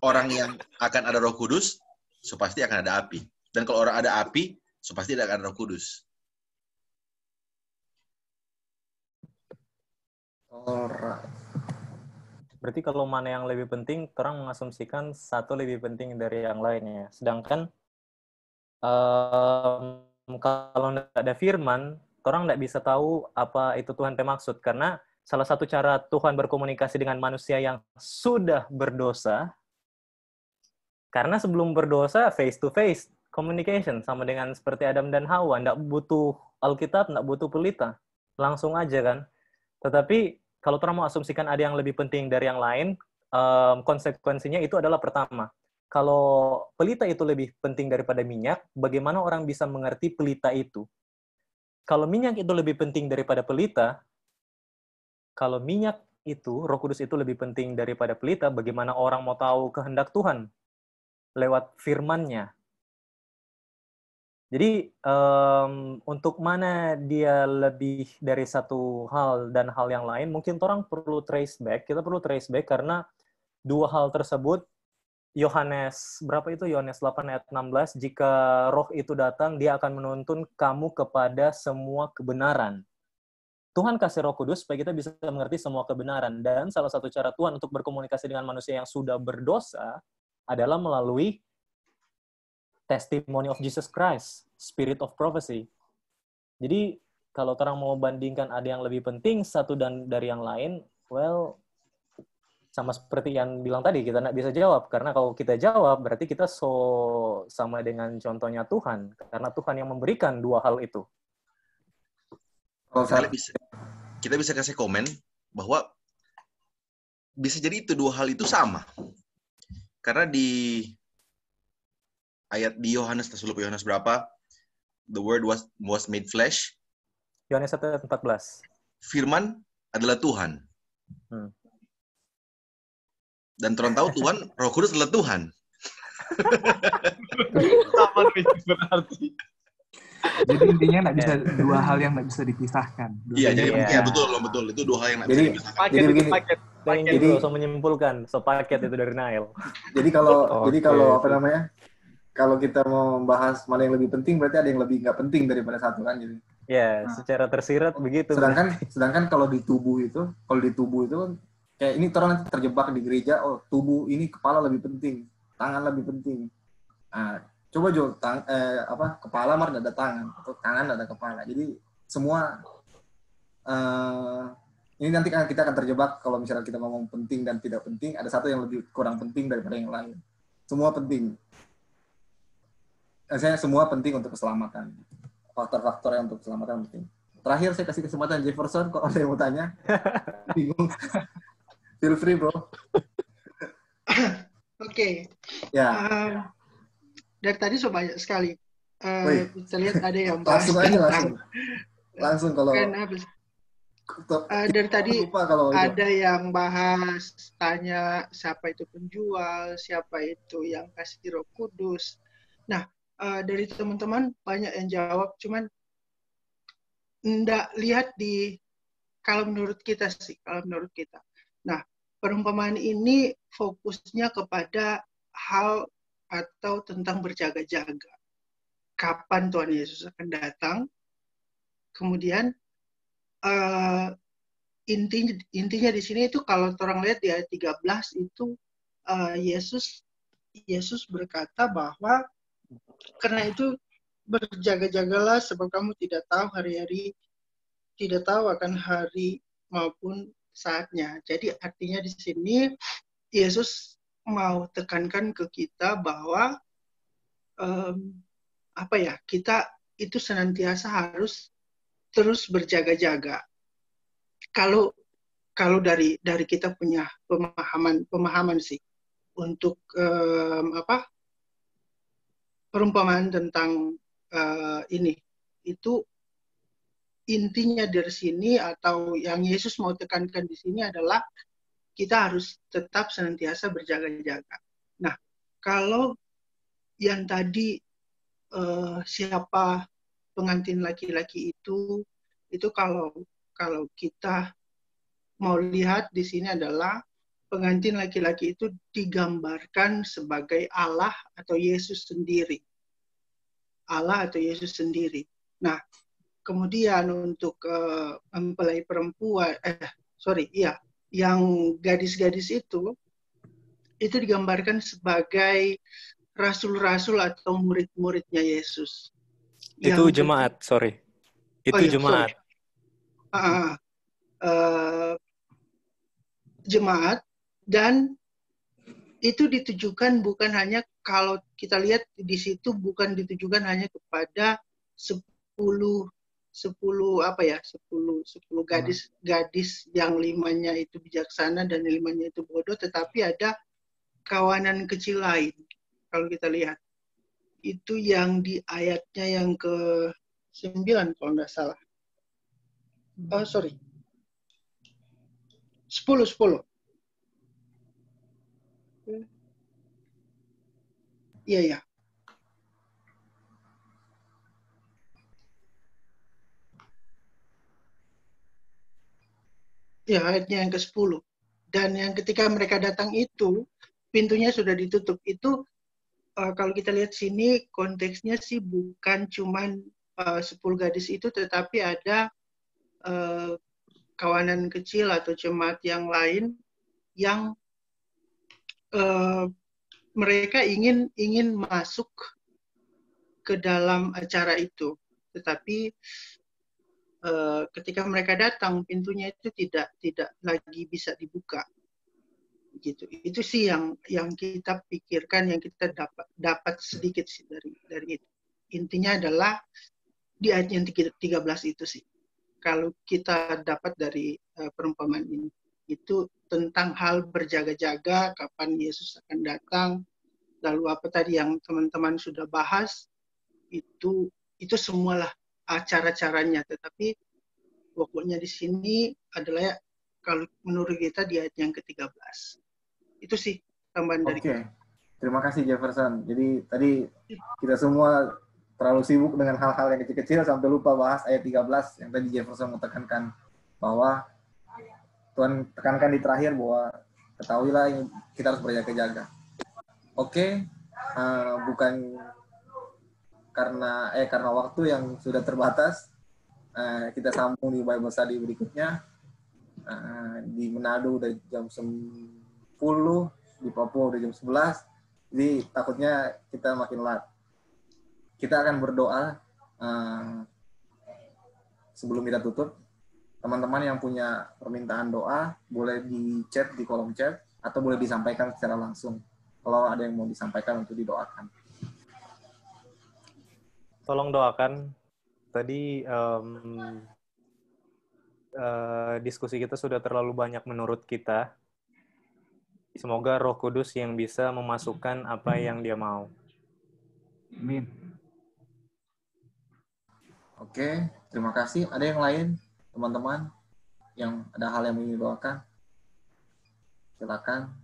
orang yang akan ada Roh Kudus, so pasti akan ada api. Dan kalau orang ada api, so pasti akan ada Roh Kudus. Alright. Berarti kalau mana yang lebih penting, orang mengasumsikan satu lebih penting dari yang lainnya. Sedangkan kalau tidak ada firman, orang tidak bisa tahu apa itu Tuhan maksud. Karena salah satu cara Tuhan berkomunikasi dengan manusia yang sudah berdosa, karena sebelum berdosa, face-to-face communication, sama dengan seperti Adam dan Hawa. Nggak butuh Alkitab, nggak butuh pelita. Langsung aja kan. Tetapi, kalau orang mau asumsikan ada yang lebih penting dari yang lain, konsekuensinya itu adalah pertama. Kalau pelita itu lebih penting daripada minyak, bagaimana orang bisa mengerti pelita itu? Kalau minyak itu lebih penting daripada pelita, kalau minyak itu, Roh Kudus itu lebih penting daripada pelita, bagaimana orang mau tahu kehendak Tuhan? Lewat firman-Nya. Jadi, untuk mana dia lebih dari satu hal dan hal yang lain, mungkin orang perlu trace back. Kita perlu trace back karena dua hal tersebut, Yohanes 8 ayat 16, jika roh itu datang, dia akan menuntun kamu kepada semua kebenaran. Tuhan kasih Roh Kudus supaya kita bisa mengerti semua kebenaran. Dan salah satu cara Tuhan untuk berkomunikasi dengan manusia yang sudah berdosa adalah melalui testimony of Jesus Christ, spirit of prophecy. Jadi, kalau orang mau bandingkan ada yang lebih penting satu dan dari yang lain, well, sama seperti yang bilang tadi, kita nggak bisa jawab. Karena kalau kita jawab, berarti kita sama dengan contohnya Tuhan. Karena Tuhan yang memberikan dua hal itu. Kita bisa kasih komen bahwa bisa jadi itu dua hal itu sama. Karena di ayat di Yohanes, saya lupa Yohanes berapa, the word was made flesh. Yohanes 1:14. Firman adalah Tuhan. Dan orang tahu Tuhan, Roh Kudus adalah Tuhan. Sama berarti. Jadi intinya nggak bisa dua hal yang nggak bisa dipisahkan. Iya, jadi ya, betul itu dua hal yang nggak bisa dipisahkan. Jadi so menyimpulkan, so paket itu dari Nail. Jadi kalau apa namanya? Kalau kita mau membahas mana yang lebih penting, berarti ada yang lebih nggak penting daripada satu kan, jadi. Ya, secara tersirat begitu. Sedangkan kalau di tubuh itu kan kayak ini orang nanti terjebak di gereja, oh tubuh ini kepala lebih penting, tangan lebih penting. Nah, coba kepala mar ada tangan atau tangan ada kepala. Jadi semua ini nanti kita akan terjebak kalau misalnya kita ngomong penting dan tidak penting, ada satu yang lebih kurang penting daripada yang lain. Semua penting. Saya semua penting untuk keselamatan. Faktor-faktor yang untuk keselamatan penting. Terakhir saya kasih kesempatan Jefferson, kalau ada yang mau tanya. Bingung. Feel free, bro. Oke. Ya. Dari tadi so banyak sekali. Kita lihat ada yang langsung. Langsung kalau Kan habis. Dari tadi lupa kalau itu. ada yang bahas, tanya siapa itu penjual, siapa itu yang kasih Roh Kudus. Nah, dari teman-teman banyak yang jawab, cuman enggak lihat kalau menurut kita sih, kalau menurut kita. Nah, perumpamaan ini fokusnya kepada hal atau tentang berjaga-jaga. Kapan Tuhan Yesus akan datang? Kemudian intinya di sini itu kalau orang lihat di ayat 13 itu Yesus berkata bahwa karena itu berjaga-jagalah sebab kamu tidak tahu tidak tahu akan hari maupun saatnya. Jadi artinya di sini Yesus mau tekankan ke kita bahwa kita itu senantiasa harus terus berjaga-jaga. Kalau dari kita punya pemahaman sih untuk perumpamaan tentang ini, itu intinya dari sini atau yang Yesus mau tekankan di sini adalah kita harus tetap senantiasa berjaga-jaga. Nah, kalau yang tadi siapa pengantin laki-laki itu kalau kita mau lihat di sini adalah pengantin laki-laki itu digambarkan sebagai Allah atau Yesus sendiri. Allah atau Yesus sendiri. Nah, kemudian untuk mempelai perempuan, yang gadis-gadis itu digambarkan sebagai rasul-rasul atau murid-muridnya Yesus. Itu jemaat, sorry. Itu jemaat. Jemaat, dan itu ditujukan bukan hanya, kalau kita lihat di situ bukan ditujukan hanya kepada 10 gadis yang 5-nya itu bijaksana dan 5-nya itu bodoh, tetapi ada kawanan kecil lain. Kalau kita lihat itu yang di ayatnya yang ke-9 kalau nggak salah. 10. Iya. Ya, ayatnya yang ke-10. Dan yang ketika mereka datang itu, pintunya sudah ditutup. Itu kalau kita lihat sini, konteksnya sih bukan cuman 10 gadis itu, tetapi ada kawanan kecil atau jemaat yang lain yang mereka ingin masuk ke dalam acara itu, tetapi ketika mereka datang, pintunya itu tidak lagi bisa dibuka. Gitu. Itu sih yang kita pikirkan, yang kita dapat sedikit sih dari itu. Intinya adalah di ayat yang 13 itu sih. Kalau kita dapat dari perumpamaan ini, itu tentang hal berjaga-jaga, kapan Yesus akan datang, lalu apa tadi yang teman-teman sudah bahas, itu semualah acara-caranya. Tetapi pokoknya di sini adalah kalau menurut kita di ayat yang ke-13. Itu sih tambahan dari kita. Terima kasih Jefferson. Jadi tadi kita semua terlalu sibuk dengan hal-hal yang kecil-kecil sampai lupa bahas ayat 13 yang tadi Jefferson menekankan bahwa Tuhan tekankan di terakhir bahwa ketahuilah kita harus berjaga-jaga. Bukan karena waktu yang sudah terbatas, kita sambung di Bible Study berikutnya. Di Manado udah jam 10, di Papua udah jam 11, jadi takutnya kita makin lat. Kita akan berdoa sebelum kita tutup. Teman-teman yang punya permintaan doa, boleh di chat di kolom chat, atau boleh disampaikan secara langsung. Kalau ada yang mau disampaikan untuk didoakan. Tolong doakan. Tadi diskusi kita sudah terlalu banyak menurut kita. Semoga Roh Kudus yang bisa memasukkan apa yang Dia mau. Amin. Oke, terima kasih. Ada yang lain, teman-teman, yang ada hal yang ingin doakan? Silakan.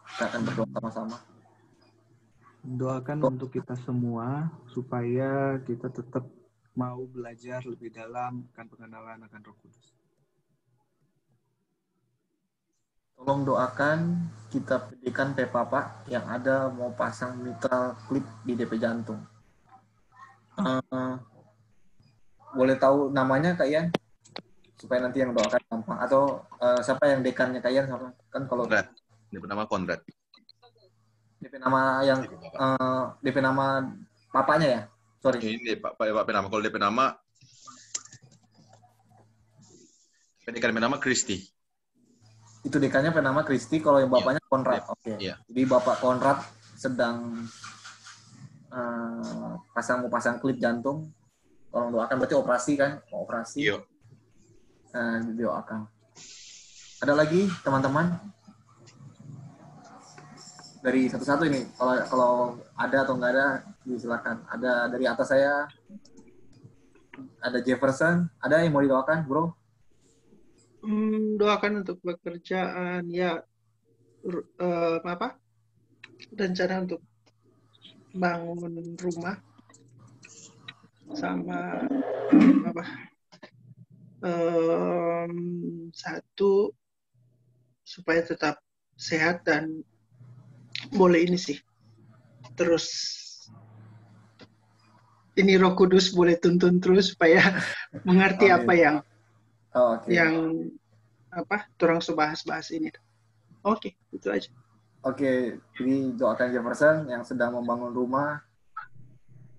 Kita akan berdoa sama-sama. Doakan untuk kita semua supaya kita tetap mau belajar lebih dalam akan pengenalan akan Roh Kudus. Tolong doakan kita pendidikan Pak yang ada mau pasang mitral klip di DP jantung. Boleh tahu namanya Kak Ian? Supaya nanti yang doakan gampang. Atau siapa yang dekannya Kak Ian? Kan kalau Konrad. DP nama Konrad. DP nama yang DP nama papanya ya? Sorry. Ini Pak nama. Kalau DP nama pendidikan nama Kristi. Itu dekannya penama Kristi, kalau yang bapaknya Konrad. Oke. Iya. Jadi Bapak Konrad sedang mau pasang klip jantung. Tolong doakan, berarti operasi kan? Mau operasi. Iya. Doakan. Ada lagi teman-teman? Dari satu-satu ini, kalau ada atau nggak ada, silakan. Ada dari atas saya, ada Jefferson. Ada yang mau didoakan, bro? Doakan untuk pekerjaan, ya rencana untuk bangun rumah sama satu supaya tetap sehat dan boleh ini sih terus ini Roh Kudus boleh tuntun terus supaya mengerti apa yang orang bahas ini. Oke, itu aja. Oke, ini doakan Jefferson yang sedang membangun rumah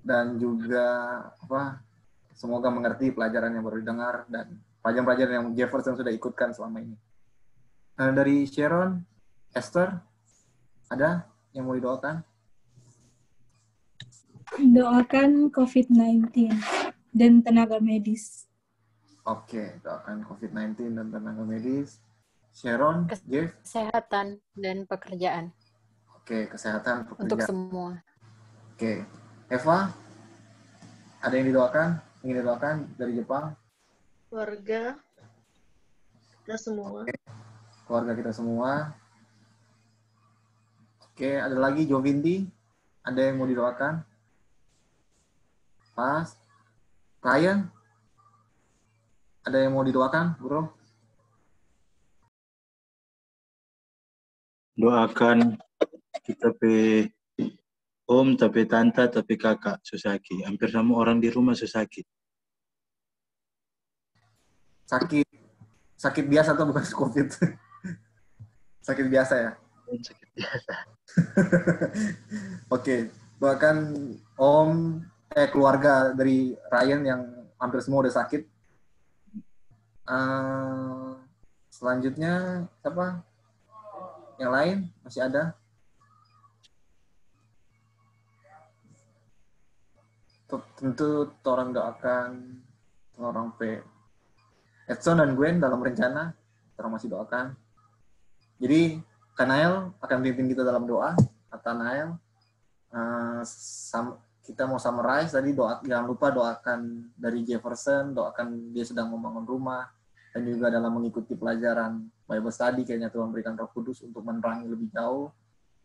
dan juga semoga mengerti pelajaran yang baru didengar dan pelajaran-pelajaran yang Jefferson sudah ikutkan selama ini. Dari Sharon, Esther, ada yang mau didoakan? Doakan COVID-19 dan tenaga medis. Oke, doakan COVID-19 dan tenaga medis. Sharon, Jeff? Kesehatan dan pekerjaan. Oke, kesehatan, pekerjaan. Untuk semua. Oke. Eva, ada yang didoakan? Ingin didoakan dari Jepang? Keluarga kita semua. Oke. Keluarga kita semua. Oke, ada lagi Jovindi? Ada yang mau didoakan? Pas. Ryan? Ada yang mau didoakan, bro? Doakan kita pe om, tapi tante, tapi kakak susaki. Hampir semua orang di rumah susaki. Sakit biasa atau bukan COVID? Sakit biasa ya? Sakit biasa. Oke, doakan om, keluarga dari Ryan yang hampir semua udah sakit. Selanjutnya siapa? Yang lain masih ada? Tentu orang doakan orang P. Edson dan Gwen dalam rencana, orang masih doakan. Jadi Kanael akan pimpin kita dalam doa. Kanael, kita mau summarize tadi doa. Jangan lupa doakan dari Jefferson, doakan dia sedang membangun rumah. Dan juga dalam mengikuti pelajaran Bible Study, kayaknya Tuhan berikan Roh Kudus untuk menerangi lebih jauh.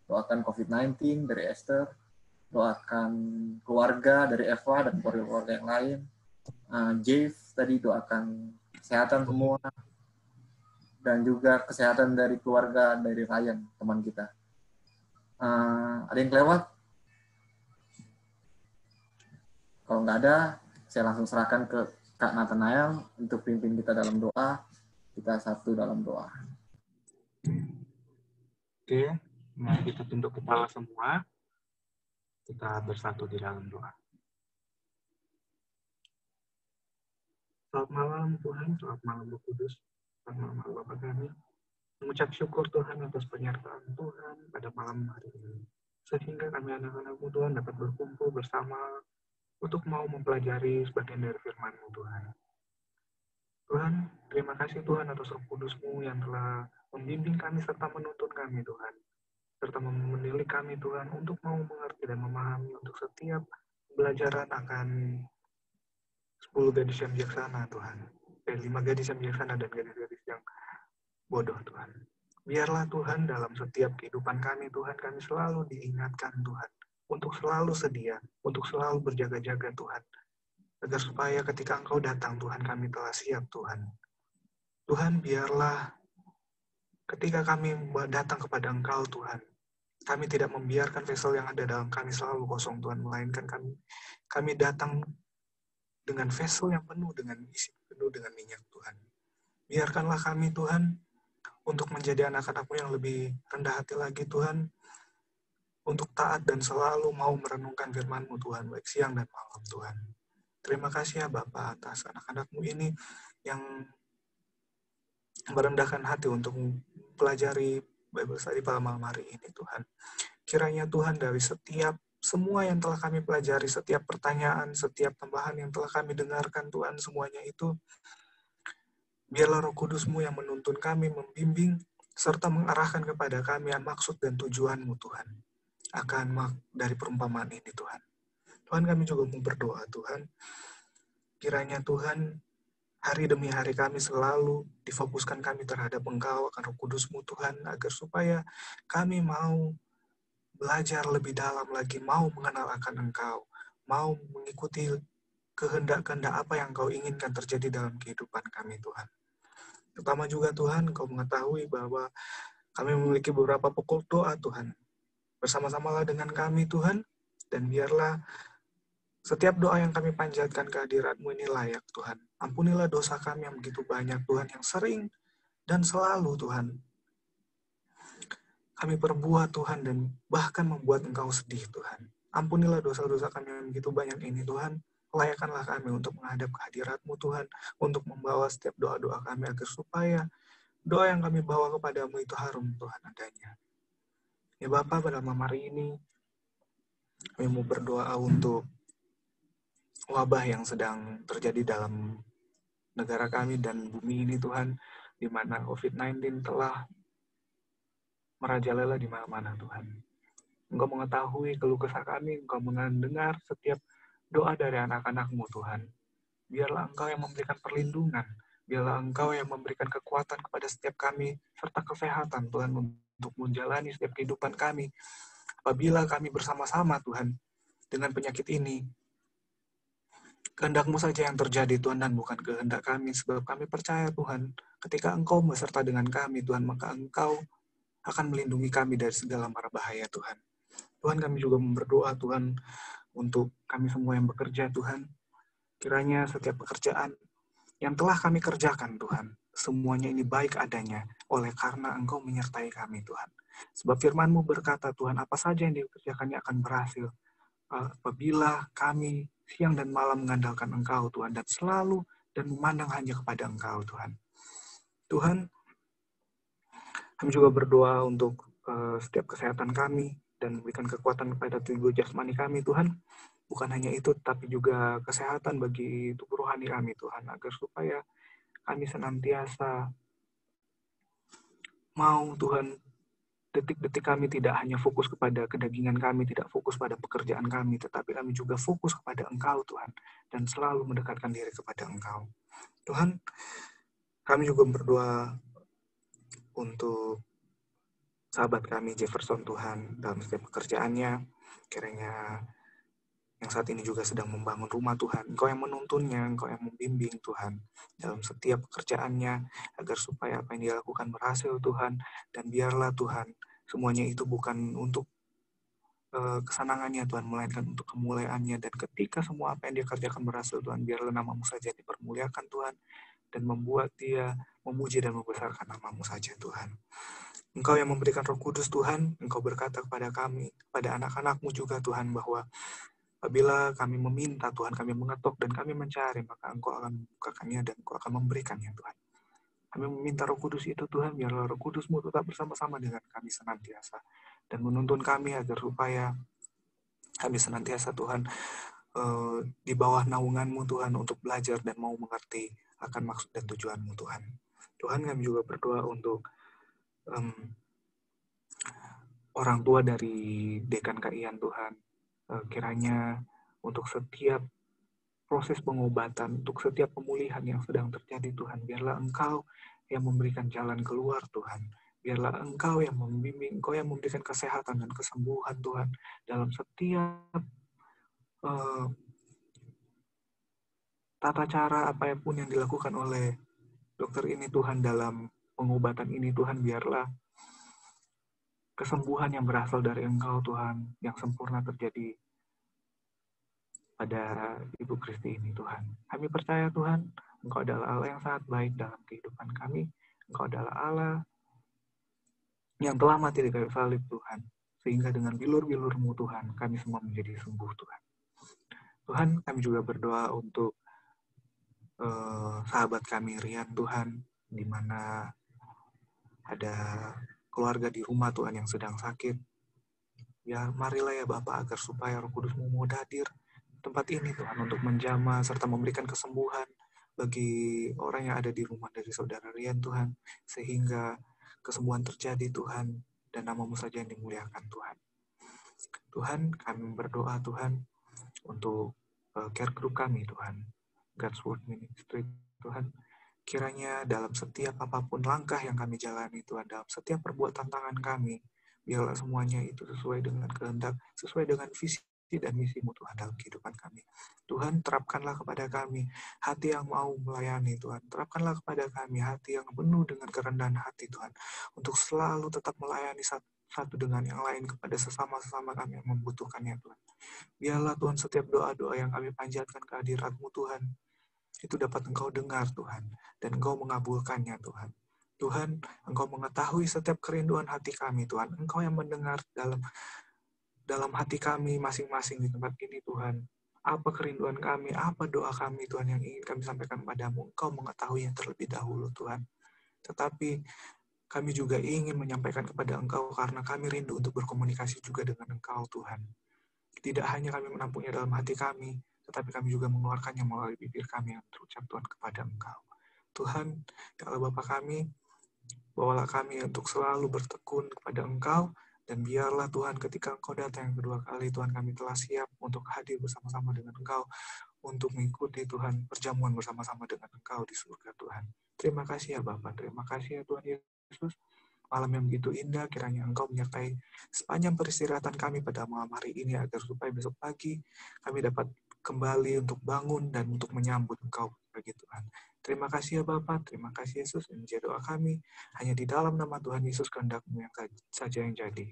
Doakan COVID-19 dari Esther. Doakan keluarga dari Eva dan keluarga yang lain. Jeff tadi doakan kesehatan semua. Dan juga kesehatan dari keluarga dari Ryan, teman kita. Ada yang kelewat? Kalau nggak ada, saya langsung serahkan ke Kak Nathanael untuk pimpin kita dalam doa. Kita satu dalam doa. Oke, mari kita tunduk kepala semua. Kita bersatu di dalam doa. Selamat malam Tuhan, selamat malam Roh Kudus, selamat malam Bapa kami. Mengucap syukur Tuhan atas penyertaan Tuhan pada malam hari ini. Sehingga kami anak-anak-Mu Tuhan dapat berkumpul bersama untuk mau mempelajari sebagian dari firman-Mu Tuhan. Tuhan, terima kasih Tuhan atas Roh Kudus-Mu yang telah membimbing kami serta menuntun kami Tuhan. Serta mendidik kami Tuhan untuk mau mengerti dan memahami untuk setiap pembelajaran akan 10 gadis yang bijaksana, Tuhan. 5 gadis yang bijaksana dan gadis-gadis yang bodoh, Tuhan. Biarlah Tuhan dalam setiap kehidupan kami, Tuhan, kami selalu diingatkan, Tuhan, untuk selalu sedia, untuk selalu berjaga-jaga, Tuhan. Agar supaya ketika Engkau datang, Tuhan, kami telah siap, Tuhan. Tuhan, biarlah ketika kami datang kepada Engkau, Tuhan, kami tidak membiarkan vessel yang ada dalam kami selalu kosong, Tuhan, melainkan kami datang dengan vessel yang penuh dengan isi penuh dengan minyak, Tuhan. Biarkanlah kami, Tuhan, untuk menjadi anak-anak-Mu yang lebih rendah hati lagi, Tuhan, untuk taat dan selalu mau merenungkan firman-Mu, Tuhan, baik siang dan malam, Tuhan. Terima kasih ya Bapa atas anak-anak-Mu ini yang merendahkan hati untuk pelajari Bible study pada malam hari ini, Tuhan. Kiranya Tuhan dari setiap semua yang telah kami pelajari, setiap pertanyaan, setiap tambahan yang telah kami dengarkan, Tuhan, semuanya itu, biarlah Roh Kudus-Mu yang menuntun kami, membimbing, serta mengarahkan kepada kami yang maksud dan tujuan-Mu, Tuhan, akan dari perumpamaan ini, Tuhan. Tuhan, kami juga mau berdoa, Tuhan. Kiranya Tuhan, hari demi hari kami selalu difokuskan kami terhadap Engkau, akan Roh Kudus-Mu, Tuhan, agar supaya kami mau belajar lebih dalam lagi, mau mengenal akan Engkau, mau mengikuti kehendak-kehendak apa yang Engkau inginkan terjadi dalam kehidupan kami, Tuhan. Terutama juga, Tuhan, Engkau mengetahui bahwa kami memiliki beberapa pokok doa, Tuhan. Bersama-samalah dengan kami, Tuhan, dan biarlah setiap doa yang kami panjatkan kehadirat-Mu ini layak, Tuhan. Ampunilah dosa kami yang begitu banyak, Tuhan, yang sering dan selalu, Tuhan, kami perbuat, Tuhan, dan bahkan membuat Engkau sedih, Tuhan. Ampunilah dosa-dosa kami yang begitu banyak ini, Tuhan. Layakkanlah kami untuk menghadap kehadirat-Mu, Tuhan, untuk membawa setiap doa-doa kami agar supaya doa yang kami bawa kepadamu itu harum, Tuhan, adanya. Ya Bapa, pada malam hari ini, kami mau berdoa untuk wabah yang sedang terjadi dalam negara kami dan bumi ini, Tuhan, di mana COVID-19 telah merajalela di mana-mana, Tuhan. Engkau mengetahui keluh kesah kami, Engkau mendengar setiap doa dari anak-anak-Mu, Tuhan. Biarlah Engkau yang memberikan perlindungan, biarlah Engkau yang memberikan kekuatan kepada setiap kami, serta kesehatan, Tuhan, untuk menjalani setiap kehidupan kami. Apabila kami bersama-sama, Tuhan, dengan penyakit ini, kehendak-Mu saja yang terjadi, Tuhan, dan bukan kehendak kami, sebab kami percaya, Tuhan, ketika Engkau beserta dengan kami, Tuhan, maka Engkau akan melindungi kami dari segala mara bahaya, Tuhan. Tuhan, kami juga berdoa, Tuhan, untuk kami semua yang bekerja, Tuhan. Kiranya setiap pekerjaan yang telah kami kerjakan, Tuhan, semuanya ini baik adanya oleh karena Engkau menyertai kami, Tuhan. Sebab firman-Mu berkata, Tuhan, apa saja yang dikerjakannya akan berhasil apabila kami siang dan malam mengandalkan Engkau, Tuhan, dan selalu dan memandang hanya kepada Engkau, Tuhan. Tuhan, kami juga berdoa untuk setiap kesehatan kami dan memberikan kekuatan kepada tubuh jasmani kami, Tuhan. Bukan hanya itu, tapi juga kesehatan bagi tubuh rohani kami, Tuhan, agar supaya kami senantiasa mau, Tuhan, detik-detik kami tidak hanya fokus kepada kedagingan kami, tidak fokus pada pekerjaan kami, tetapi kami juga fokus kepada Engkau, Tuhan, dan selalu mendekatkan diri kepada Engkau. Tuhan, kami juga berdoa untuk sahabat kami Jefferson, Tuhan, dalam setiap pekerjaannya, kiranya yang saat ini juga sedang membangun rumah, Tuhan. Engkau yang menuntunnya, Engkau yang membimbing, Tuhan, dalam setiap pekerjaannya, agar supaya apa yang dia lakukan berhasil, Tuhan, dan biarlah, Tuhan, semuanya itu bukan untuk kesenangannya, Tuhan, melainkan untuk kemuliaannya, dan ketika semua apa yang dia kerjakan berhasil, Tuhan, biarlah nama-Mu saja dipermuliakan, Tuhan, dan membuat dia memuji dan membesarkan nama-Mu saja, Tuhan. Engkau yang memberikan Roh Kudus, Tuhan, Engkau berkata kepada kami, kepada anak-anak-Mu juga, Tuhan, bahwa apabila kami meminta, Tuhan, kami mengetuk dan kami mencari, maka Engkau akan membukakannya dan Engkau akan memberikannya, Tuhan. Kami meminta Roh Kudus itu, Tuhan, biarlah Roh Kudus-Mu tetap bersama-sama dengan kami senantiasa dan menuntun kami agar supaya kami senantiasa, Tuhan, di bawah naungan-Mu, Tuhan, untuk belajar dan mau mengerti akan maksud dan tujuan-Mu, Tuhan. Tuhan, kami juga berdoa untuk orang tua dari Dekan KIAN, Tuhan. Kiranya untuk setiap proses pengobatan, untuk setiap pemulihan yang sedang terjadi Tuhan. Biarlah Engkau yang memberikan jalan keluar Tuhan. Biarlah Engkau yang membimbing, Engkau yang memberikan kesehatan dan kesembuhan Tuhan dalam setiap tata cara apapun yang dilakukan oleh dokter ini Tuhan dalam pengobatan ini Tuhan. Biarlah kesembuhan yang berasal dari Engkau Tuhan yang sempurna terjadi pada Ibu Kristi ini Tuhan. Kami percaya Tuhan, Engkau adalah Allah yang sangat baik dalam kehidupan kami. Engkau adalah Allah yang telah mati di kayu salib Tuhan. Sehingga dengan bilur-bilur-Mu Tuhan, kami semua menjadi sembuh Tuhan. Tuhan, kami juga berdoa untuk sahabat kami Rian Tuhan, di mana ada keluarga di rumah Tuhan yang sedang sakit. Ya, marilah ya Bapak, agar supaya Roh Kudus-Mu mau hadir tempat ini Tuhan untuk menjamah serta memberikan kesembuhan bagi orang yang ada di rumah dari saudara Rian Tuhan, sehingga kesembuhan terjadi Tuhan dan nama-Mu saja yang dimuliakan Tuhan. Tuhan, kami berdoa Tuhan untuk care group kami Tuhan, God's Word Ministry Tuhan. Kiranya dalam setiap apapun langkah yang kami jalani Tuhan, dalam setiap perbuatan tangan kami, biarlah semuanya itu sesuai dengan kehendak, sesuai dengan visi dan misi-Mu Tuhan dalam kehidupan kami. Tuhan, terapkanlah kepada kami hati yang mau melayani Tuhan. Terapkanlah kepada kami hati yang penuh dengan kerendahan hati Tuhan, untuk selalu tetap melayani satu dengan yang lain kepada sesama-sesama kami yang membutuhkannya Tuhan. Biarlah Tuhan setiap doa-doa yang kami panjatkan ke hadirat-Mu Tuhan, itu dapat Engkau dengar Tuhan, dan Engkau mengabulkannya Tuhan. Tuhan, Engkau mengetahui setiap kerinduan hati kami Tuhan. Engkau yang mendengar dalam hati kami masing-masing di tempat ini Tuhan. Apa kerinduan kami, apa doa kami Tuhan yang ingin kami sampaikan padamu. Engkau mengetahuinya terlebih dahulu Tuhan. Tetapi kami juga ingin menyampaikan kepada Engkau karena kami rindu untuk berkomunikasi juga dengan Engkau Tuhan. Tidak hanya kami menampungnya dalam hati kami, tetapi kami juga mengeluarkannya melalui bibir kami yang terucap Tuhan kepada Engkau. Tuhan, ya Allah Bapa kami, bawalah kami untuk selalu bertekun kepada Engkau, dan biarlah Tuhan ketika Engkau datang yang kedua kali, Tuhan kami telah siap untuk hadir bersama-sama dengan Engkau, untuk mengikuti Tuhan perjamuan bersama-sama dengan Engkau di surga Tuhan. Terima kasih ya Bapa, terima kasih ya Tuhan Yesus. Malam yang begitu indah, kiranya Engkau menyertai sepanjang peristirahatan kami pada malam hari ini, agar supaya besok pagi kami dapat kembali untuk bangun dan untuk menyambut Engkau bagi Tuhan. Terima kasih ya Bapa, terima kasih Yesus. Ini menjadi doa kami, hanya di dalam nama Tuhan Yesus kehendak-Mu yang saja yang jadi.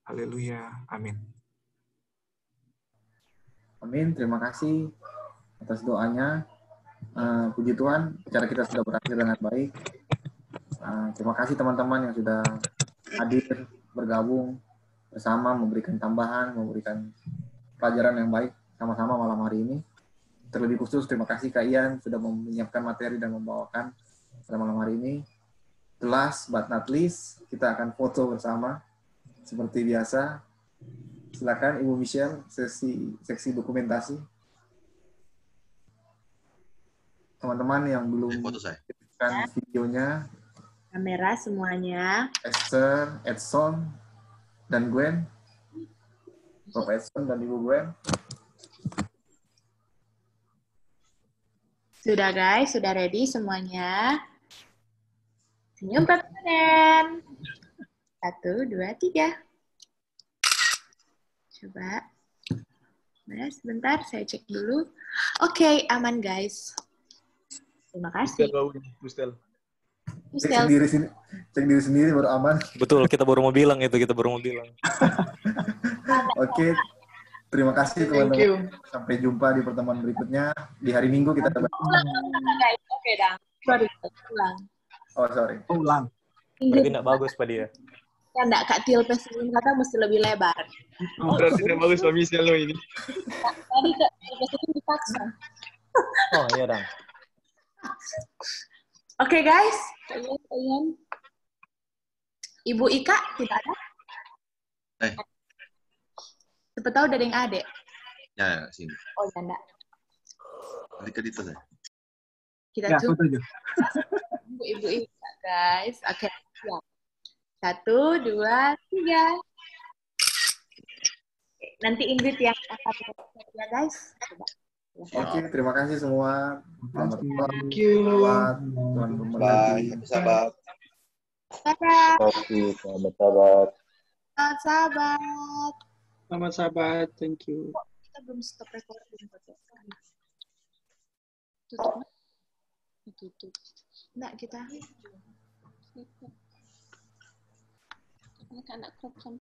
Haleluya, amin. Amin, terima kasih atas doanya. Puji Tuhan, acara kita sudah berakhir dengan baik. Terima kasih teman-teman yang sudah hadir, bergabung bersama, memberikan tambahan, memberikan pelajaran yang baik sama-sama malam hari ini. Terlebih khusus, terima kasih Kak Ian sudah menyiapkan materi dan membawakan pada malam hari ini. Last but not least, kita akan foto bersama seperti biasa. Silakan Ibu Michelle, seksi dokumentasi. Teman-teman yang belum menyaksikan videonya, kamera semuanya. Esther, Edson, dan Gwen. Bapak Edson dan Ibu Gwen. Sudah guys, sudah ready semuanya. Senyum permanen. 1, 2, 3. Coba. Nah, sebentar, saya cek dulu. Oke, aman guys. Terima kasih. Gustel. Cek diri sendiri baru aman. Betul, kita baru mau bilang itu, Oke. Terima kasih teman-teman. Sampai jumpa di pertemuan berikutnya. Di hari Minggu kita Ulang, guys. Oke, dah. Sorry, ulang. Oh, sorry. Ulang. Berarti tidak bagus Pak dia. Ya, enggak, Kak Tilpes ini kata mesti lebih lebar. Berarti tidak bagus Pak Michelle lo ini. Tadi Kak Tilpes itu dipaksa. Oh, iya, Dang. Oke, guys. Kalian. Ibu Ika, tidak ada? Siapa tahu ada yang adek. Ya, sini. Oh, ya enggak. Ketika itu saya. Kita ya, coba. Ibu Ika, guys. Oke, siap. 1, 2, 3. Nanti Ingrid yang akan ya, guys. Coba. Oke, terima kasih semua. Selamat malam. Thank you. Selamat teman-teman Bye, lagi. sahabat. Dadah. Oke, selamat sahabat. Selamat sahabat. Selamat sahabat. Thank you. Kita belum stop recording. Tutup. Tutup. Enggak, kita. Ini kan anak crop